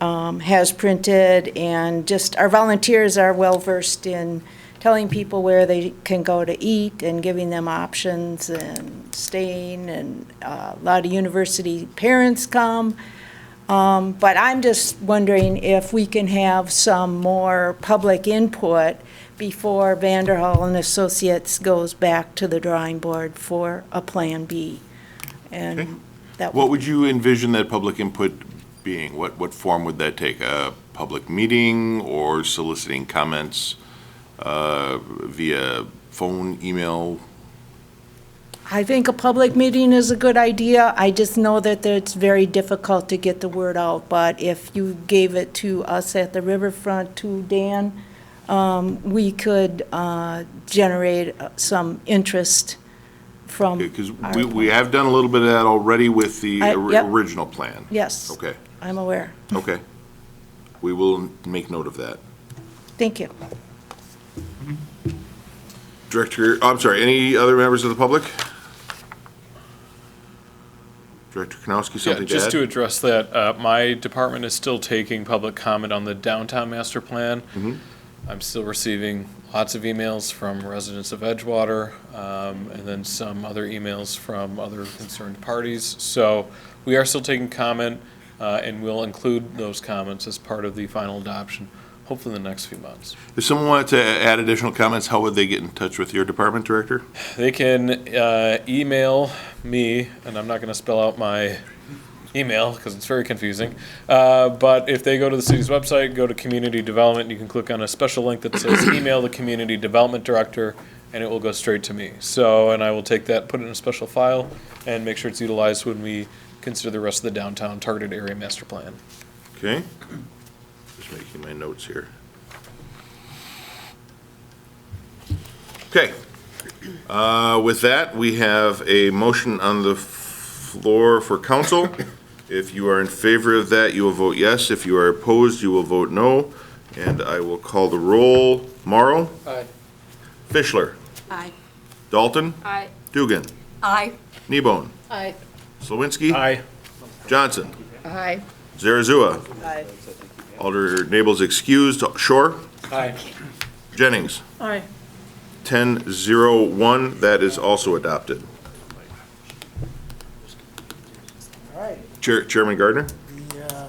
has printed, and just our volunteers are well-versed in telling people where they can go to eat and giving them options and staying, and a lot of university parents come. But I'm just wondering if we can have some more public input before Vanderhall and Associates goes back to the drawing board for a Plan B. And Okay. that What would you envision that public input being? What form would that take? A public meeting or soliciting comments via phone, email? I think a public meeting is a good idea. I just know that it's very difficult to get the word out. But if you gave it to us at the riverfront, to Dan, we could generate some interest from. Because our we have done a little bit of that already with the Yep. original plan. Yes. Okay, I'm aware. okay. We will make note of that. Thank you. Director, I'm sorry, any other members of the public? Director Kanowski, Yeah, something to just add? to address that, my department is still taking public comment on the downtown master plan. Mhm. I'm still receiving lots of emails from residents of Edgewater, and then some other emails from other concerned parties. So we are still taking comment, and we'll include those comments as part of the final adoption, hopefully in the next few months. If someone wanted to add additional comments, how would they get in touch with your department, Director? They can email me, and I'm not going to spell out my email because it's very confusing. But if they go to the city's website, go to Community Development, you can click on a special link that says email the Community Development Director, and it will go straight to me. So, and I will take that, put it in a special file, and make sure it's utilized when we consider the rest of the downtown targeted area master plan. Okay. Just making my notes here. Okay. With that, we have a motion on the floor for council. If you are in favor of that, you will vote yes. If you are opposed, you will vote no. And I will call the roll. Morrow? Aye. Fischler? Aye. Dalton? Aye. Dugan? Aye. Kneebone? Aye. Slawinski? Aye. Johnson? Aye. Zarazua? Aye. Alder Nable's excused. Shore? Aye. Jennings? Aye. 10-0-1, that is also adopted. All right. Chairman Gardner? The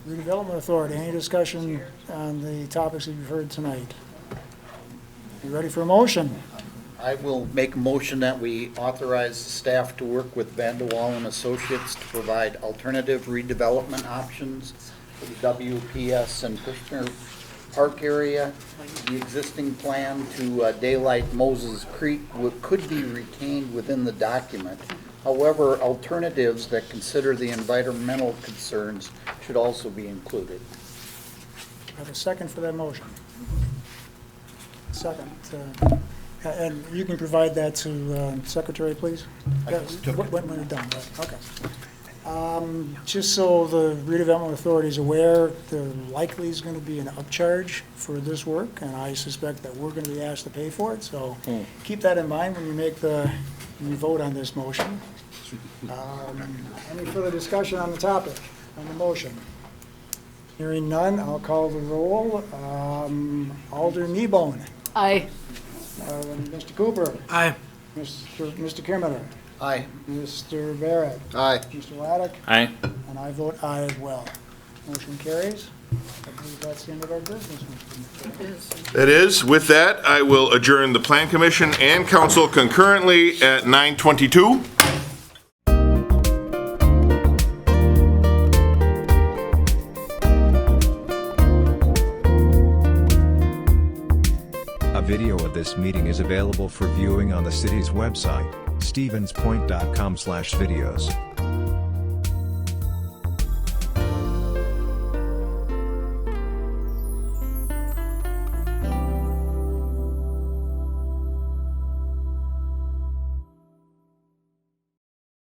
Redevelopment Authority, any discussion on the topics that you've heard tonight? You ready for a motion? I will make a motion that we authorize staff to work with Van de Waal and Associates to provide alternative redevelopment options for the WPS and Kushner Park area. The existing plan to daylight Moses Creek could be retained within the document. However, alternatives that consider the environmental concerns should also be included. Have a second for that motion? Second. And you can provide that to Secretary, please? I just took it. When we're done, right, okay. Just so the Redevelopment Authority is aware, there likely is going to be an upcharge for this work, and I suspect that we're going to be asked to pay for it, so keep that in mind when you vote on this motion. Any further discussion on the topic, on the motion? Hearing none, I'll call the roll. Alder Kneebone. Aye. Mr. Cooper. Aye. Mr. Kimmerer. Aye. Mr. Barrett. Aye. Mr. Laddick. Aye. And I vote aye as well. Motion carries. I believe that's the end of our business, Mr. That is. With that, I will adjourn the Plan Commission and Council concurrently at 9:22. A video of this meeting is available for viewing on the city's website, stevenspoint.com/videos.